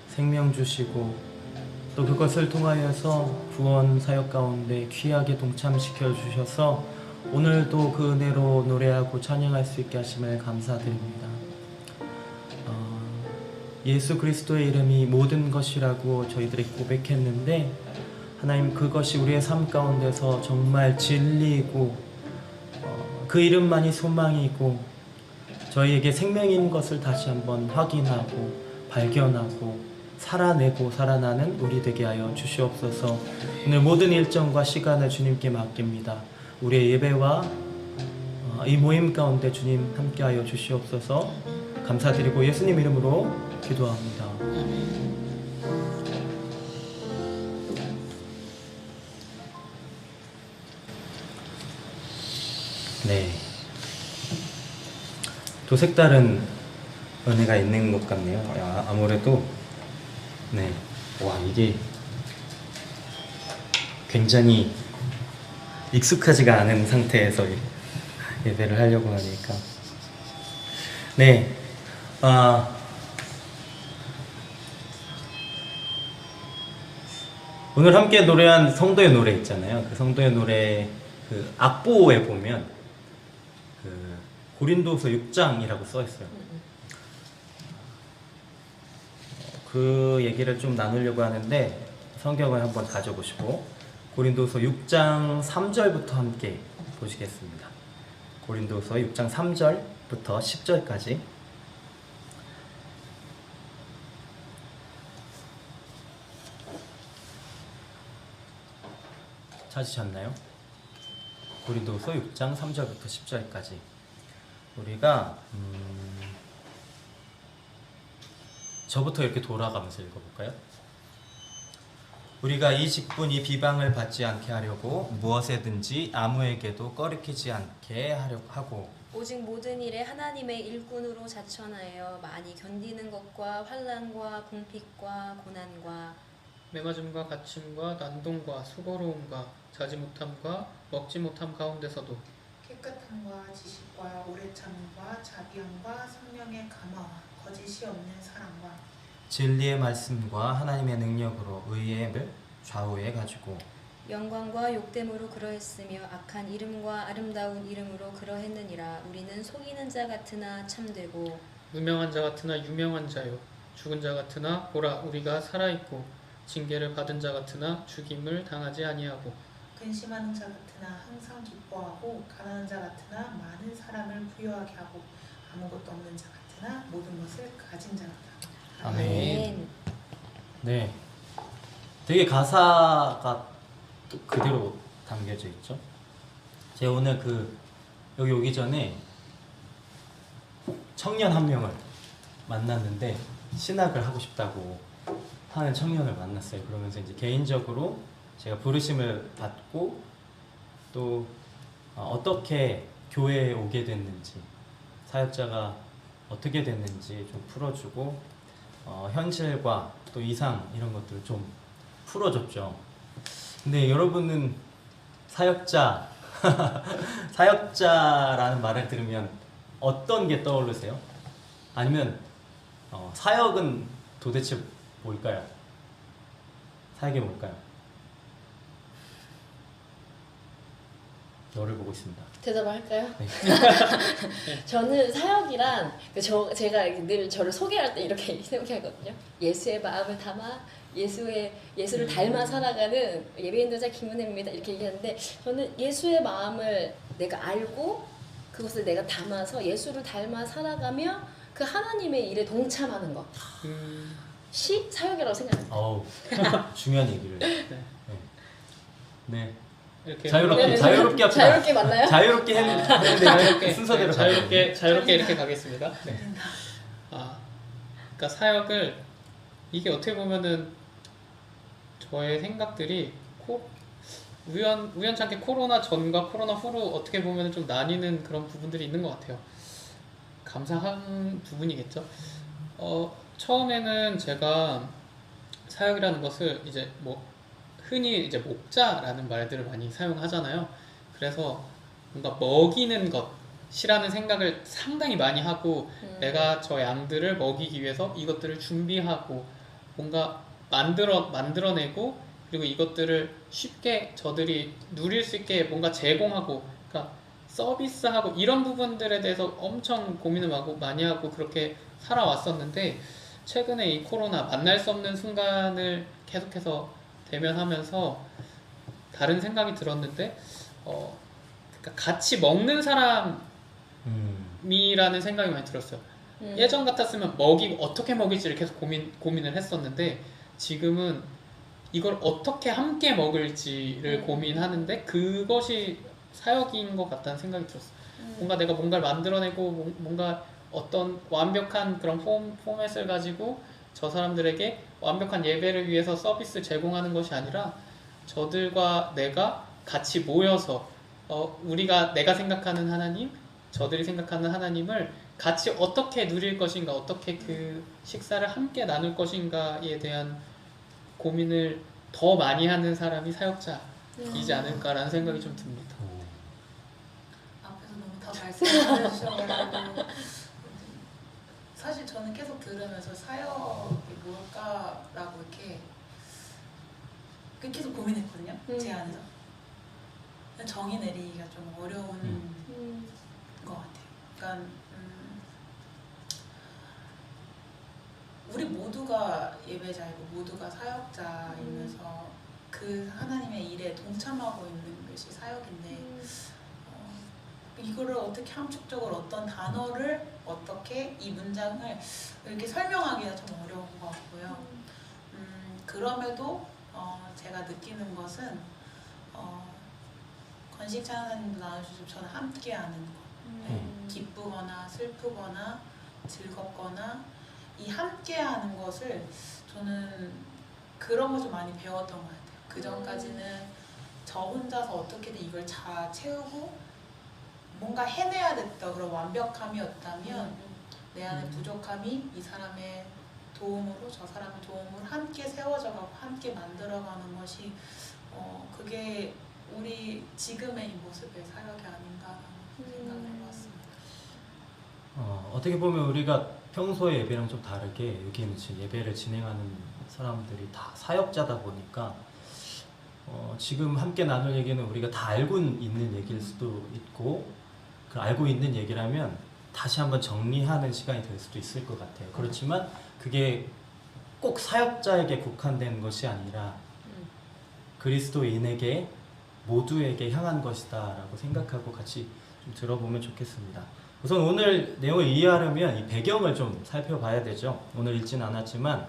생명 주시고 또 그것을 통하여서 구원 사역 가운데 귀하게 동참시켜 주셔서 오늘도 그 은혜로 노래하고 찬양할 수 있게 하심을 감사드립니다. 예수 그리스도의 이름이 모든 것이라고 저희들이 고백했는데 하나님 그것이 우리의 삶 가운데서 정말 진리이고 그 이름만이 소망이고 저희에게 생명인 것을 다시 한번 확인하고 발견하고 살아내고 살아나는 우리 되게 하여 주시옵소서. 오늘 모든 일정과 시간을 주님께 맡깁니다. 우리의 예배와 이 모임 가운데 주님 함께하여 주시옵소서. 감사드리고 예수님 이름으로 기도합니다. 네. 또 색다른 은혜가 있는 것 같네요. 아무래도 네. 와, 이게 굉장히 익숙하지가 않은 상태에서 예배를 하려고 하니까 네. 오늘 함께 노래한 성도의 노래 있잖아요. 그 성도의 노래 그 악보에 보면 그 고린도서 6장이라고 써 있어요. 그 얘기를 좀 나누려고 하는데 성경을 한번 가져보시고 고린도서 6장 3절부터 함께 보시겠습니다. 고린도서 6장 3절부터 10절까지 찾으셨나요? 고린도서 6장 3절부터 10절까지 우리가 저부터 이렇게 돌아가면서 읽어볼까요? 우리가 이 직분 이 비방을 받지 않게 하려고 무엇에든지 아무에게도 꺼리키지 않게 하려고 하고 오직 모든 일에 하나님의 일꾼으로 자천하여 많이 견디는 것과 환난과 궁핍과 고난과 매맞음과 갇힘과 난동과 수고로움과 자지 못함과 먹지 못함 가운데서도 깨끗함과 지식과 오래 참음과 자비함과 성령의 감화와 거짓이 없는 사랑과 진리의 말씀과 하나님의 능력으로 의를 좌우해 가지고 영광과 욕됨으로 그러했으며 악한 이름과 아름다운 이름으로 그러했느니라. 우리는 속이는 자 같으나 참되고 무명한 자 같으나 유명한 자요 죽은 자 같으나 보라 우리가 살아있고 징계를 받은 자 같으나 죽임을 당하지 아니하고 근심하는 자 같으나 항상 기뻐하고 가난한 자 같으나 많은 사람을 부유하게 하고 아무것도 없는 자 같으나 모든 것을 가진 자 같다. 아멘. 네, 되게 가사가 또 그대로 담겨져 있죠. 제가 오늘 여기 오기 전에 청년 한 명을 만났는데 신학을 하고 싶다고 하는 청년을 만났어요. 그러면서 이제 개인적으로 제가 부르심을 받고 또 어떻게 교회에 오게 됐는지 사역자가 어떻게 됐는지 좀 풀어주고 현실과 또 이상 이런 것들을 좀 풀어줬죠. 근데 여러분은 사역자 사역자라는 말을 들으면 어떤 게 떠오르세요? 아니면 사역은 도대체 뭘까요? 사역이 뭘까요? 너를 보고 있습니다. 대답을 할까요? 네. 저는 사역이란 제가 늘 저를 소개할 때 이렇게 생각하거든요. 예수의 마음을 담아 예수를 닮아 살아가는 예배인도자 김은혜입니다. 이렇게 얘기하는데 저는 예수의 마음을 내가 알고 그것을 내가 담아서 예수를 닮아 살아가며 그 하나님의 일에 동참하는 것이 사역이라고 생각합니다. 어우, 중요한 얘기를. 네. 네. 이렇게 자유롭게 합시다. 자유롭게 맞나요? 자유롭게 했는데 순서대로 자유롭게 이렇게 가겠습니다. 네. 그러니까 사역을 이게 어떻게 보면은 저의 생각들이 우연찮게 코로나 전과 코로나 후로 어떻게 보면은 좀 나뉘는 그런 부분들이 있는 것 같아요. 감사한 부분이겠죠. 처음에는 제가 사역이라는 것을 이제 흔히 이제 목자라는 말들을 많이 사용하잖아요. 그래서 뭔가 먹이는 것이라는 생각을 상당히 많이 하고 내가 저 양들을 먹이기 위해서 이것들을 준비하고 뭔가 만들어내고 그리고 이것들을 쉽게 저들이 누릴 수 있게 뭔가 제공하고 그러니까 서비스하고 이런 부분들에 대해서 엄청 고민을 많이 하고 그렇게 살아왔었는데 최근에 이 코로나 만날 수 없는 순간을 계속해서 대면하면서 다른 생각이 들었는데 그러니까 같이 먹는 사람이라는 생각이 많이 들었어요. 예전 같았으면 어떻게 먹일지를 계속 고민을 했었는데 지금은 이걸 어떻게 함께 먹을지를 고민하는데 그것이 사역인 것 같다는 생각이 들었어요. 뭔가 내가 뭔가를 만들어내고 뭔가 어떤 완벽한 그런 포맷을 가지고 저 사람들에게 완벽한 예배를 위해서 서비스 제공하는 것이 아니라 저들과 내가 같이 모여서 내가 생각하는 하나님, 저들이 생각하는 하나님을 같이 어떻게 누릴 것인가, 어떻게 그 식사를 함께 나눌 것인가에 대한 고민을 더 많이 하는 사람이 사역자이지 않을까라는 생각이 좀 듭니다. 앞에서 너무 다 말씀을 해주셔가지고 사실 저는 계속 들으면서 사역이 뭘까라고 이렇게 계속 고민했거든요. 제 안에서 정의 내리기가 좀 어려운 것 같아요. 그러니까 우리 모두가 예배자이고 모두가 사역자이면서 그 하나님의 일에 동참하고 있는 것이 사역인데 이거를 어떻게 함축적으로 어떤 단어를 어떻게 이 문장을 이렇게 설명하기가 좀 어려운 것 같고요. 그럼에도 제가 느끼는 것은 권식 찬사님도 나눠주시고 저는 함께하는 것, 기쁘거나 슬프거나 즐겁거나 이 함께하는 것을 저는 그런 거 좀 많이 배웠던 것 같아요. 그 전까지는 저 혼자서 어떻게든 이걸 다 채우고 뭔가 해내야 됐던 그런 완벽함이었다면 내 안의 부족함이 이 사람의 도움으로 저 사람의 도움으로 함께 세워져가고 함께 만들어가는 것이 그게 우리 지금의 이 모습의 사역이 아닌가라는 생각을 해봤습니다. 어떻게 보면 우리가 평소의 예배랑 좀 다르게 여기는 지금 예배를 진행하는 사람들이 다 사역자다 보니까 지금 함께 나눌 얘기는 우리가 다 알고 있는 얘기일 수도 있고 그 알고 있는 얘기라면 다시 한번 정리하는 시간이 될 수도 있을 것 같아요. 그렇지만 그게 꼭 사역자에게 국한된 것이 아니라 그리스도인에게 모두에게 향한 것이다 라고 생각하고 같이 좀 들어보면 좋겠습니다. 우선 오늘 내용을 이해하려면 이 배경을 좀 살펴봐야 되죠. 오늘 읽지는 않았지만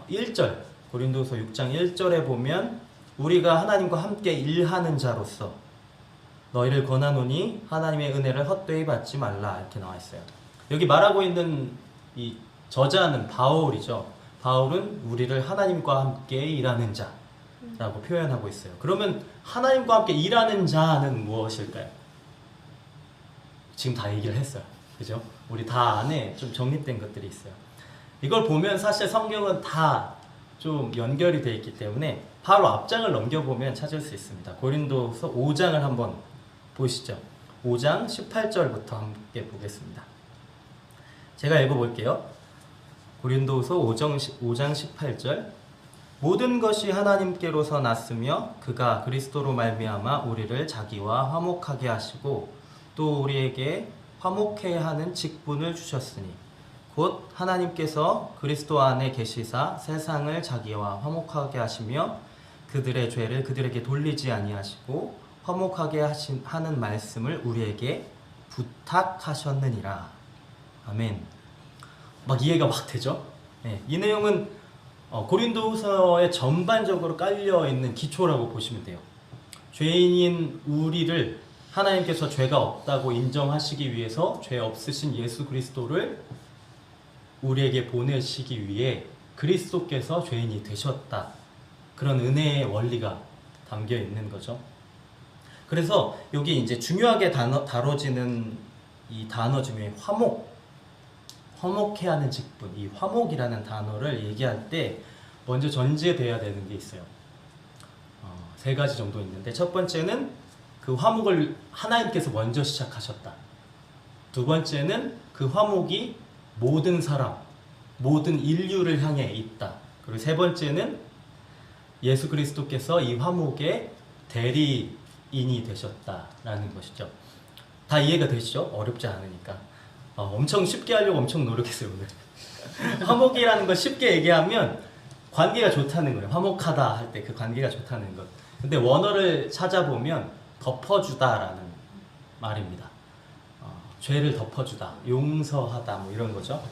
1절 고린도서 6장 1절에 보면 우리가 하나님과 함께 일하는 자로서 너희를 권하노니 하나님의 은혜를 헛되이 받지 말라 이렇게 나와 있어요. 여기 말하고 있는 이 저자는 바울이죠. 바울은 우리를 하나님과 함께 일하는 자라고 표현하고 있어요. 그러면 하나님과 함께 일하는 자는 무엇일까요? 지금 다 얘기를 했어요. 그죠? 우리 다 안에 좀 정립된 것들이 있어요. 이걸 보면 사실 성경은 다 좀 연결이 되어 있기 때문에 바로 앞장을 넘겨보면 찾을 수 있습니다. 고린도서 5장을 한번 보시죠. 5장 18절부터 함께 보겠습니다. 제가 읽어볼게요. 고린도서 5장 18절 모든 것이 하나님께로서 났으며 그가 그리스도로 말미암아 우리를 자기와 화목하게 하시고 또 우리에게 화목해야 하는 직분을 주셨으니 곧 하나님께서 그리스도 안에 계시사 세상을 자기와 화목하게 하시며 그들의 죄를 그들에게 돌리지 아니하시고 화목하게 하는 말씀을 우리에게 부탁하셨느니라. 아멘. 막 이해가 막 되죠? 네, 이 내용은 고린도서에 전반적으로 깔려있는 기초라고 보시면 돼요. 죄인인 우리를 하나님께서 죄가 없다고 인정하시기 위해서 죄 없으신 예수 그리스도를 우리에게 보내시기 위해 그리스도께서 죄인이 되셨다. 그런 은혜의 원리가 담겨 있는 거죠. 그래서 여기 이제 중요하게 다뤄지는 이 단어 중에 화목해 하는 직분, 이 화목이라는 단어를 얘기할 때 먼저 전제돼야 되는 게 있어요. 세 가지 정도 있는데 첫 번째는 그 화목을 하나님께서 먼저 시작하셨다. 두 번째는 그 화목이 모든 사람, 모든 인류를 향해 있다. 그리고 세 번째는 예수 그리스도께서 이 화목의 대리인이 되셨다라는 것이죠. 다 이해가 되시죠? 어렵지 않으니까. 엄청 쉽게 하려고 엄청 노력했어요 오늘. 화목이라는 걸 쉽게 얘기하면 관계가 좋다는 거예요. 화목하다 할 때 그 관계가 좋다는 것. 근데 원어를 찾아보면 덮어주다라는 말입니다. 죄를 덮어주다, 용서하다 뭐 이런 거죠.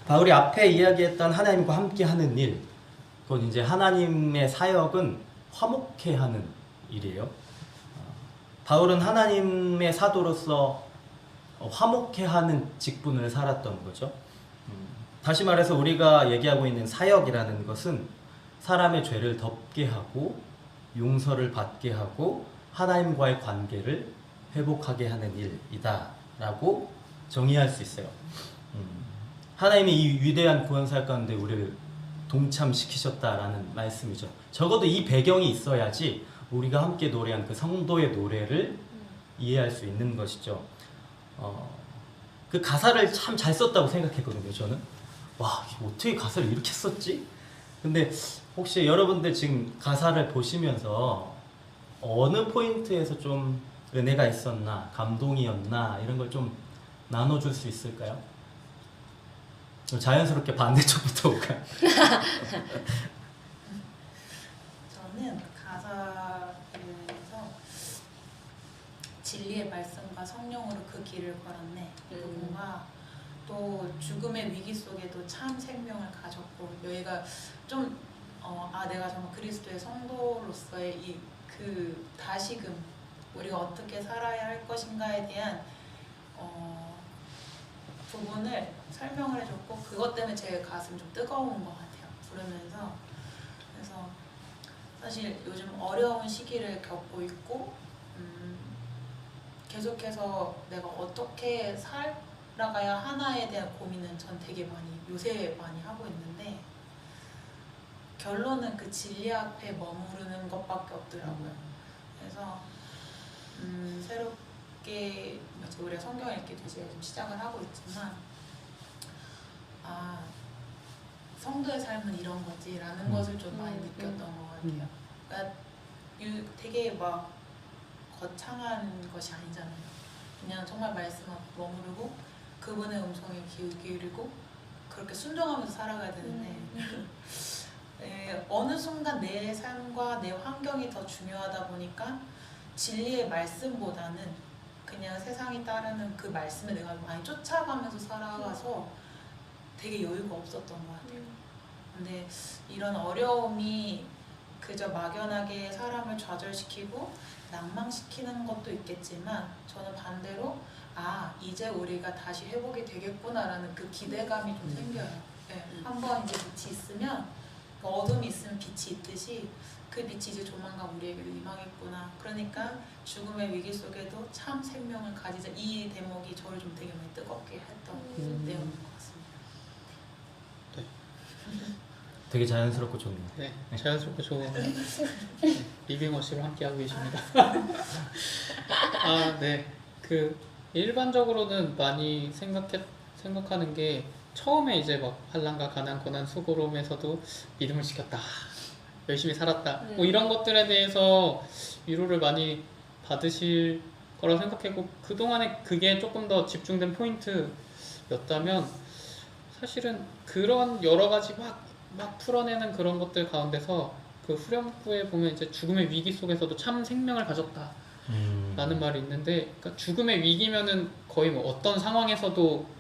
바울이 앞에 이야기했던 하나님과 함께하는 일, 그건 이제 하나님의 사역은 화목해하는 일이에요. 바울은 하나님의 사도로서 화목해하는 직분을 살았던 거죠. 다시 말해서 우리가 얘기하고 있는 사역이라는 것은 사람의 죄를 덮게 하고 용서를 받게 하고 하나님과의 관계를 회복하게 하는 일이다 라고 정의할 수 있어요. 하나님이 이 위대한 구원사역 가운데 우리를 동참시키셨다라는 말씀이죠. 적어도 이 배경이 있어야지 우리가 함께 노래한 그 성도의 노래를 이해할 수 있는 것이죠. 그 가사를 참 잘 썼다고 생각했거든요. 저는 와, 어떻게 가사를 이렇게 썼지? 근데 혹시 여러분들 지금 가사를 보시면서 어느 포인트에서 좀 은혜가 있었나, 감동이었나 이런 걸 좀 나눠줄 수 있을까요? 자연스럽게 반대쪽부터 올까요? 저는 가사에서 진리의 말씀과 성령으로 그 길을 걸었네 이 부분과 또 죽음의 위기 속에도 참 생명을 가졌고 여기가 좀 내가 정말 그리스도의 성도로서의 이 그 다시금 우리가 어떻게 살아야 할 것인가에 대한 부분을 설명을 해줬고 그것 때문에 제 가슴이 좀 뜨거운 것 같아요. 부르면서. 그래서 사실 요즘 어려운 시기를 겪고 있고 계속해서 내가 어떻게 살아가야 하나에 대한 고민은 전 되게 요새 많이 하고 있는데 결론은 그 진리 앞에 머무르는 것밖에 없더라고요. 그래서 새롭게 우리가 성경 읽기도 이제 좀 시작을 하고 있지만 성도의 삶은 이런 거지라는 것을 좀 많이 느꼈던 것 같아요. 그러니까 되게 막 거창한 것이 아니잖아요. 그냥 정말 말씀 앞에 머무르고 그분의 음성에 귀 기울이고 그렇게 순종하면서 살아가야 되는데 어느 순간 내 삶과 내 환경이 더 중요하다 보니까 진리의 말씀보다는 그냥 세상이 따르는 그 말씀에 내가 많이 쫓아가면서 살아가서 되게 여유가 없었던 것 같아요. 근데 이런 어려움이 그저 막연하게 사람을 좌절시키고 낭망시키는 것도 있겠지만 저는 반대로 이제 우리가 다시 회복이 되겠구나라는 그 기대감이 좀 생겨요. 네, 한번 이제 빛이 있으면 어둠이 있으면 빛이 있듯이 그 빛이 이제 조만간 우리에게도 임하겠구나. 그러니까 죽음의 위기 속에도 참 생명을 가지자. 이 대목이 저를 좀 되게 많이 뜨겁게 했던 내용인 것 같습니다. 네. 되게 자연스럽고 좋네요. 네, 자연스럽고 좋은 리빙워십을 함께하고 계십니다. 네. 그 일반적으로는 많이 생각하는 게 처음에 이제 막 환난과 가난, 고난, 수고로움에서도 믿음을 지켰다, 열심히 살았다, 뭐 이런 것들에 대해서 위로를 많이 받으실 거라고 생각하고 그동안에 그게 조금 더 집중된 포인트였다면 사실은 그런 여러 가지 막 풀어내는 그런 것들 가운데서 그 후렴구에 보면 이제 죽음의 위기 속에서도 참 생명을 가졌다 라는 말이 있는데, 그러니까 죽음의 위기면은 거의 뭐 어떤 상황에서도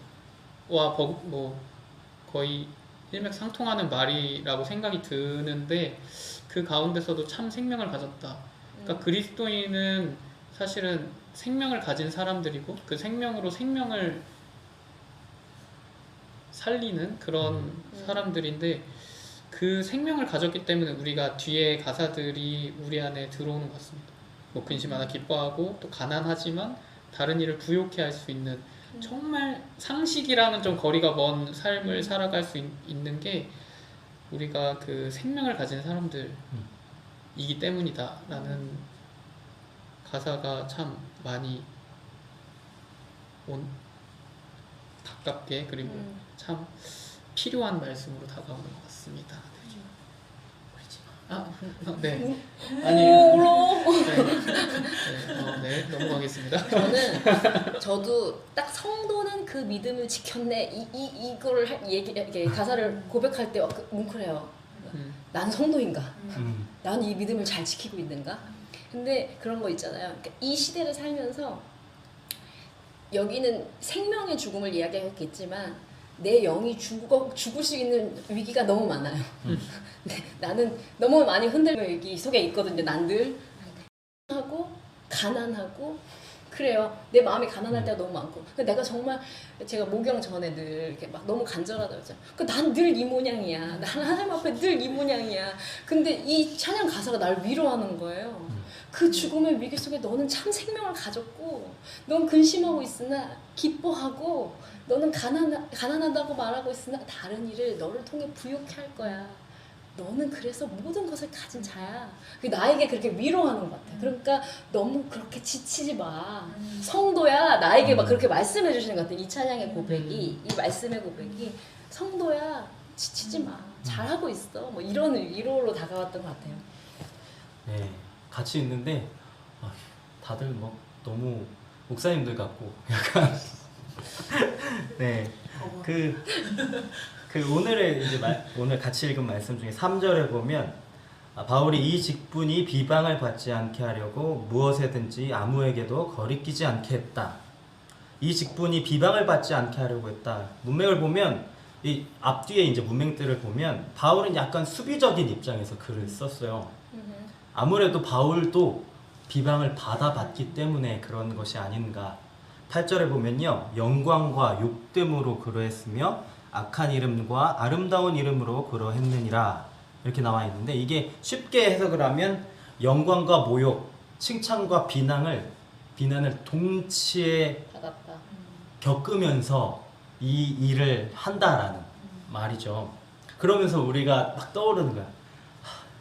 거의 일맥상통하는 말이라고 생각이 드는데 그 가운데서도 참 생명을 가졌다. 그러니까 그리스도인은 사실은 생명을 가진 사람들이고 그 생명으로 생명을 살리는 그런 사람들인데 그 생명을 가졌기 때문에 우리가 뒤에 가사들이 우리 안에 들어오는 것 같습니다. 뭐 근심하나 기뻐하고 또 가난하지만 다른 일을 부욕해 할 수 있는 정말 상식이랑은 좀 거리가 먼 삶을 살아갈 수 있는 게 우리가 그 생명을 가진 사람들이기 때문이다 라는 가사가 참 많이 가깝게 그리고 참 필요한 말씀으로 다가오는 것 같습니다. 네. 네, 넘어가겠습니다. 저도 딱 성도는 그 믿음을 지켰네 이거를 가사를 고백할 때 뭉클해요. 난 성도인가? 음. 난 이 믿음을 잘 지키고 있는가? 근데 그런 거 있잖아요. 그러니까 이 시대를 살면서 여기는 생명의 죽음을 이야기했겠지만 내 영이 죽을 수 있는 위기가 너무 많아요. 나는 너무 많이 흔들리는 위기 속에 있거든요. 난 늘 하고 가난하고 그래요. 내 마음이 가난할 때가 너무 많고. 내가 정말 제가 목욕 전에 늘 이렇게 막 너무 간절하다 그러죠. 난 늘 이 모양이야. 난 하나님 앞에 늘 이 모양이야. 근데 이 찬양 가사가 날 위로하는 거예요. 그 죽음의 위기 속에 너는 참 생명을 가졌고, 넌 근심하고 있으나 기뻐하고, 너는 가난하다고 말하고 있으나 다른 일을 너를 통해 부욕해 할 거야. 너는 그래서 모든 것을 가진 자야. 나에게 그렇게 위로하는 것 같아. 그러니까 너무 그렇게 지치지 마. 성도야. 나에게 막 그렇게 말씀해 주시는 것 같아. 이 찬양의 고백이, 이 말씀의 고백이, 성도야, 지치지 마. 잘하고 있어. 뭐 이런 위로로 다가왔던 것 같아요. 네, 같이 있는데 다들 뭐 너무 목사님들 같고 약간 네, 그 오늘의 이제 오늘 같이 읽은 말씀 중에 3절에 보면 바울이 이 직분이 비방을 받지 않게 하려고 무엇에든지 아무에게도 거리끼지 않게 했다. 이 직분이 비방을 받지 않게 하려고 했다. 문맥을 보면 이 앞뒤에 이제 문맥들을 보면 바울은 약간 수비적인 입장에서 글을 썼어요. 아무래도 바울도 비방을 받아봤기 때문에 그런 것이 아닌가. 8절에 보면요, 영광과 욕됨으로 그러했으며 악한 이름과 아름다운 이름으로 그러했느니라 이렇게 나와 있는데, 이게 쉽게 해석을 하면 영광과 모욕, 칭찬과 비난을 동시에 받았다. 겪으면서 이 일을 한다라는 말이죠. 그러면서 우리가 막 떠오르는 거야.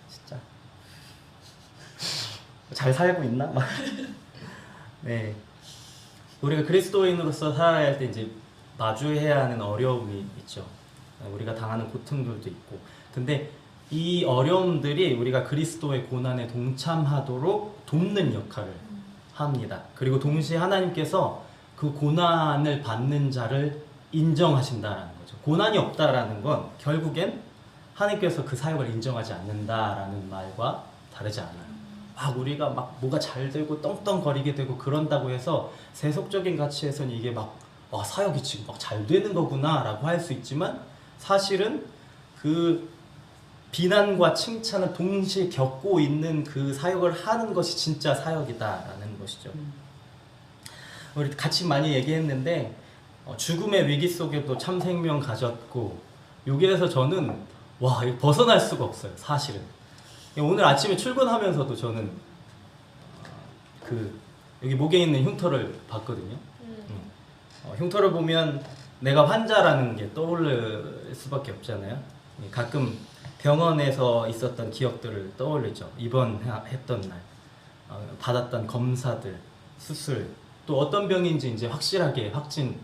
진짜 잘 살고 있나? 막. 네, 우리가 그리스도인으로서 살아야 할 때 이제 마주해야 하는 어려움이 있죠. 우리가 당하는 고통들도 있고. 근데 이 어려움들이 우리가 그리스도의 고난에 동참하도록 돕는 역할을 합니다. 그리고 동시에 하나님께서 그 고난을 받는 자를 인정하신다라는 거죠. 고난이 없다라는 건 결국엔 하나님께서 그 사역을 인정하지 않는다라는 말과 다르지 않아요. 막 우리가 막 뭐가 잘 되고 떵떵거리게 되고 그런다고 해서 세속적인 가치에서는 이게 막 사역이 지금 막 잘 되는 거구나 라고 할 수 있지만, 사실은 그 비난과 칭찬을 동시에 겪고 있는 그 사역을 하는 것이 진짜 사역이다라는 것이죠. 우리 같이 많이 얘기했는데 죽음의 위기 속에도 참 생명 가졌고, 여기에서 저는 이거 벗어날 수가 없어요. 사실은 오늘 아침에 출근하면서도 저는 여기 목에 있는 흉터를 봤거든요. 흉터를 보면 내가 환자라는 게 떠오를 수밖에 없잖아요. 가끔 병원에서 있었던 기억들을 떠올리죠. 입원했던 날, 받았던 검사들, 수술, 또 어떤 병인지 이제 확실하게 확진,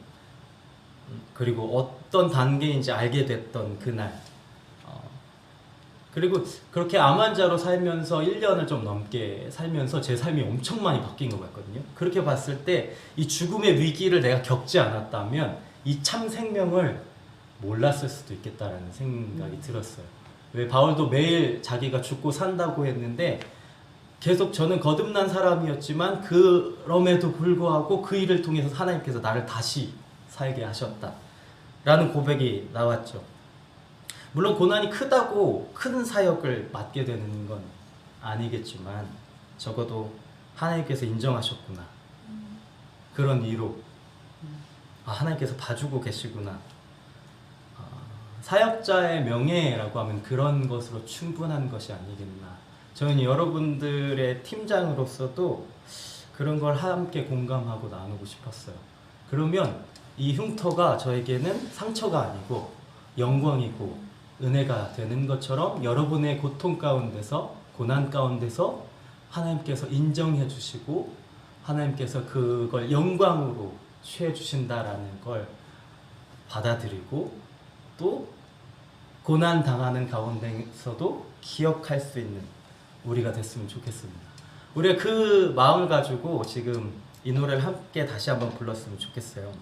그리고 어떤 단계인지 알게 됐던 그날, 그리고 그렇게 암 환자로 살면서 1년을 좀 넘게 살면서 제 삶이 엄청 많이 바뀐 것 같거든요. 그렇게 봤을 때 이 죽음의 위기를 내가 겪지 않았다면 이 참 생명을 몰랐을 수도 있겠다라는 생각이 들었어요. 왜 바울도 매일 자기가 죽고 산다고 했는데 계속 저는 거듭난 사람이었지만 그럼에도 불구하고 그 일을 통해서 하나님께서 나를 다시 살게 하셨다 라는 고백이 나왔죠. 물론 고난이 크다고 큰 사역을 맡게 되는 건 아니겠지만 적어도 하나님께서 인정하셨구나, 그런 위로, 하나님께서 봐주고 계시구나, 사역자의 명예라고 하면 그런 것으로 충분한 것이 아니겠나. 저는 여러분들의 팀장으로서도 그런 걸 함께 공감하고 나누고 싶었어요. 그러면 이 흉터가 저에게는 상처가 아니고 영광이고 은혜가 되는 것처럼 여러분의 고통 가운데서, 고난 가운데서 하나님께서 인정해 주시고 하나님께서 그걸 영광으로 취해 주신다라는 걸 받아들이고, 또 고난 당하는 가운데서도 기억할 수 있는 우리가 됐으면 좋겠습니다. 우리가 그 마음을 가지고 지금 이 노래를 함께 다시 한번 불렀으면 좋겠어요.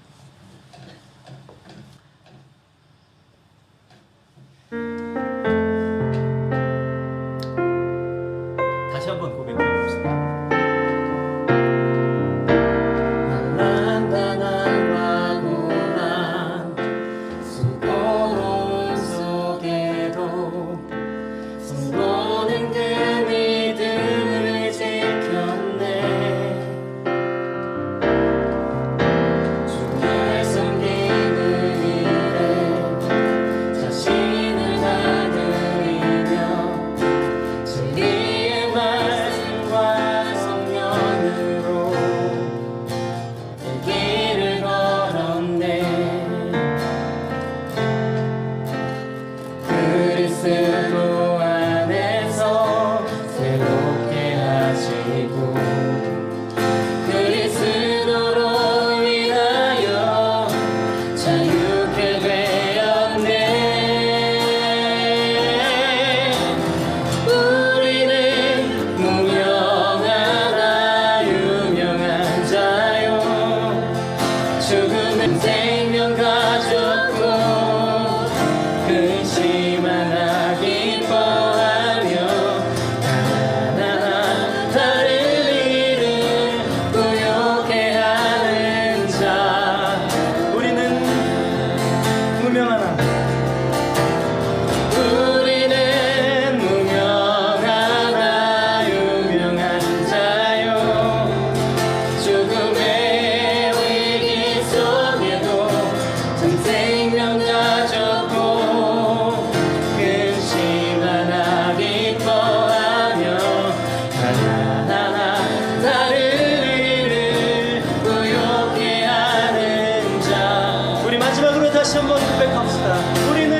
다시 한번 고백합시다. 우리는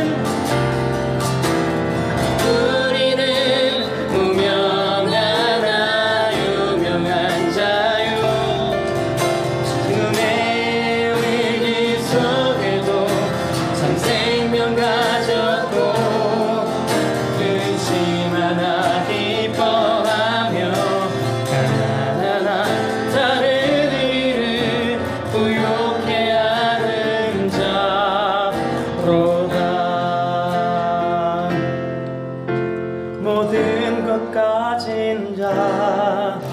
무명하나 유명한 자유 지금의 위기 속에도 참 생명 가졌고 근심하나 기뻐하며 가난하나 다른 이를 부욕해 하는 자로다. 모든 것 가진 자로다.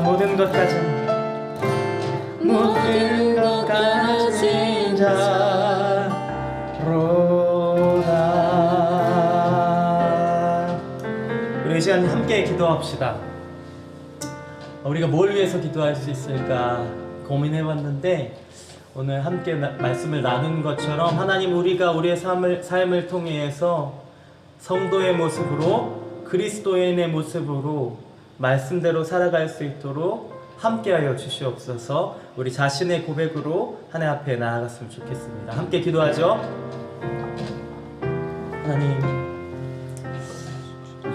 모든 것 가진 모든 것 가진 자로다. 우리 이 시간 함께 기도합시다. 우리가 뭘 위해서 기도할 수 있을까 고민해봤는데 오늘 함께 말씀을 나눈 것처럼 하나님 우리가 우리의 삶을 통해서 성도의 모습으로 그리스도인의 모습으로 말씀대로 살아갈 수 있도록 함께하여 주시옵소서. 우리 자신의 고백으로 하나님 앞에 나아갔으면 좋겠습니다. 함께 기도하죠. 하나님,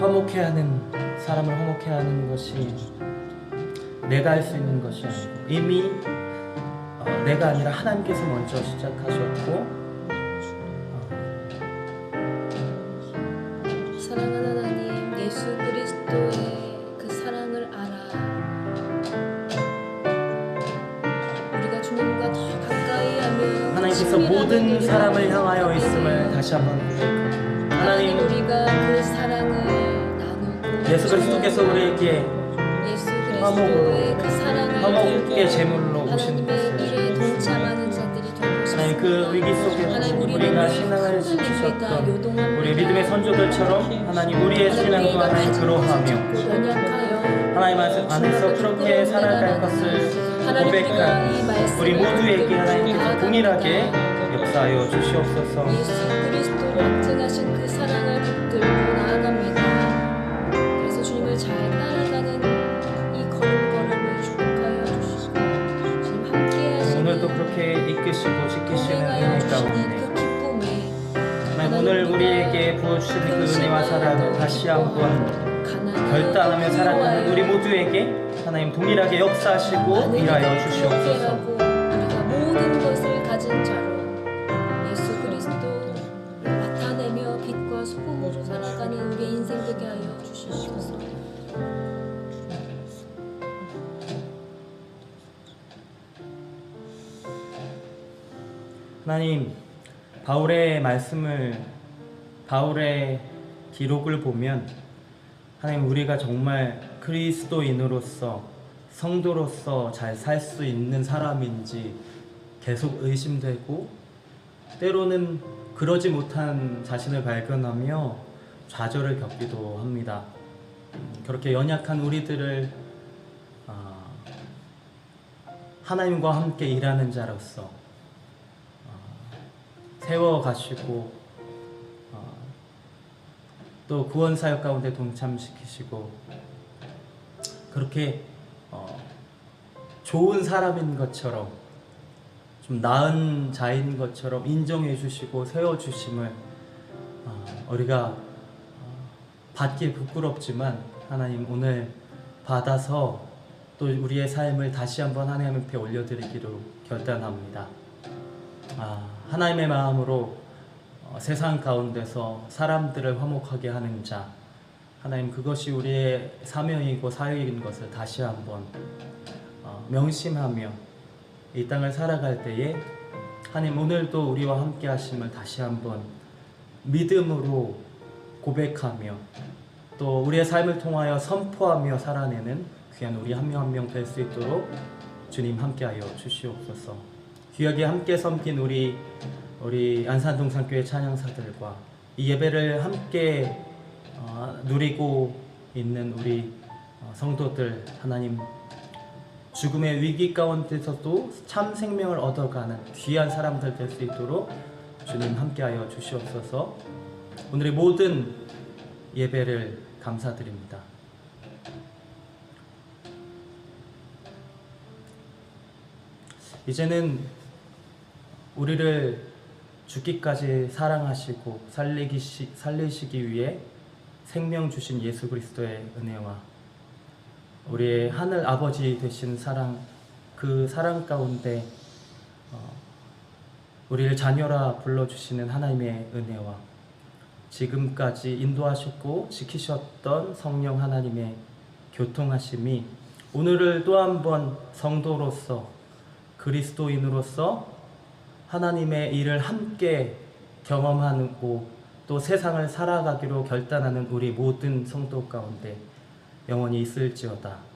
화목해하는 사람을 화목해하는 것이 내가 할 수 있는 것이 아니고 이미 내가 아니라 하나님께서 먼저 시작하셨고 사랑하는 하나님, 예수 그리스도의 그 사랑을 알아 우리가 주님과 더 가까이 하며 하나님께서 모든 사람을 향하여 있음을 다시 한번 고백합니다. 하나님, 하나님, 우리가 그 사랑을 나누고 예수 그리스도께서 우리에게 예수 그리스도의 그 사랑을 화목의 제물로 오신 하나님의 것을 일에 동참하는 자들이 되고 싶습니다. 하나님, 그 위기 속에 하나님, 우리가 신앙을 지키셨던 우리 믿음의 선조들처럼 하나님 우리의 신앙도 하나님 그러하며 하나님 안에서 그렇게 살아갈 것을 고백한 우리 모두에게 하나님께서 동일하게 역사하여 주시옵소서. 예수 그리스도로 확증하신 그 사랑을 붙들고 나아갑니다. 그래서 주님을 잘 따라가는 이 걸음걸음을 축복하여 주시고 주님 함께 하시는 오늘도 그렇게 이끄시고 지키시는 동행하여 은혜 주시는 가운데 그 기쁨에 하나님, 오늘 우리에게 부어주시는 그 은혜와 사랑을 다시 한번 결단하며 살아가는 우리 모두에게 하나님 동일하게 역사하시고 일하여 주시옵소서. 우리가 모든 것을 가진 자로 예수 그리스도를 나타내며 빛과 소금으로 살아가는 우리의 인생 되게 하여 주시옵소서. 하나님, 바울의 기록을 보면 하나님 우리가 정말 그리스도인으로서 성도로서 잘 살 수 있는 사람인지 계속 의심되고 때로는 그러지 못한 자신을 발견하며 좌절을 겪기도 합니다. 그렇게 연약한 우리들을 하나님과 함께 일하는 자로서 세워가시고 또 구원 사역 가운데 동참시키시고 그렇게 좋은 사람인 것처럼 좀 나은 자인 것처럼 인정해 주시고 세워 주심을 우리가 받기 부끄럽지만 하나님 오늘 받아서 또 우리의 삶을 다시 한번 하나님 앞에 올려드리기로 결단합니다. 하나님의 마음으로 세상 가운데서 사람들을 화목하게 하는 자, 하나님 그것이 우리의 사명이고 사역인 것을 다시 한번 명심하며 이 땅을 살아갈 때에 하나님 오늘도 우리와 함께 하심을 다시 한번 믿음으로 고백하며 또 우리의 삶을 통하여 선포하며 살아내는 귀한 우리 한 명 한 명 될 수 있도록 주님 함께하여 주시옵소서. 귀하게 함께 섬긴 우리 안산동산교회 찬양사들과 이 예배를 함께 누리고 있는 우리 성도들 하나님 죽음의 위기 가운데서도 참 생명을 얻어가는 귀한 사람들 될 수 있도록 주님 함께하여 주시옵소서. 오늘의 모든 예배를 감사드립니다. 이제는 우리를 죽기까지 사랑하시고 살리시기 위해 생명 주신 예수 그리스도의 은혜와 우리의 하늘 아버지 되신 사랑, 그 사랑 가운데 우리를 자녀라 불러주시는 하나님의 은혜와 지금까지 인도하셨고 지키셨던 성령 하나님의 교통하심이 오늘을 또 한 번 성도로서 그리스도인으로서 하나님의 일을 함께 경험하고 또 세상을 살아가기로 결단하는 우리 모든 성도 가운데 영원히 있을지어다.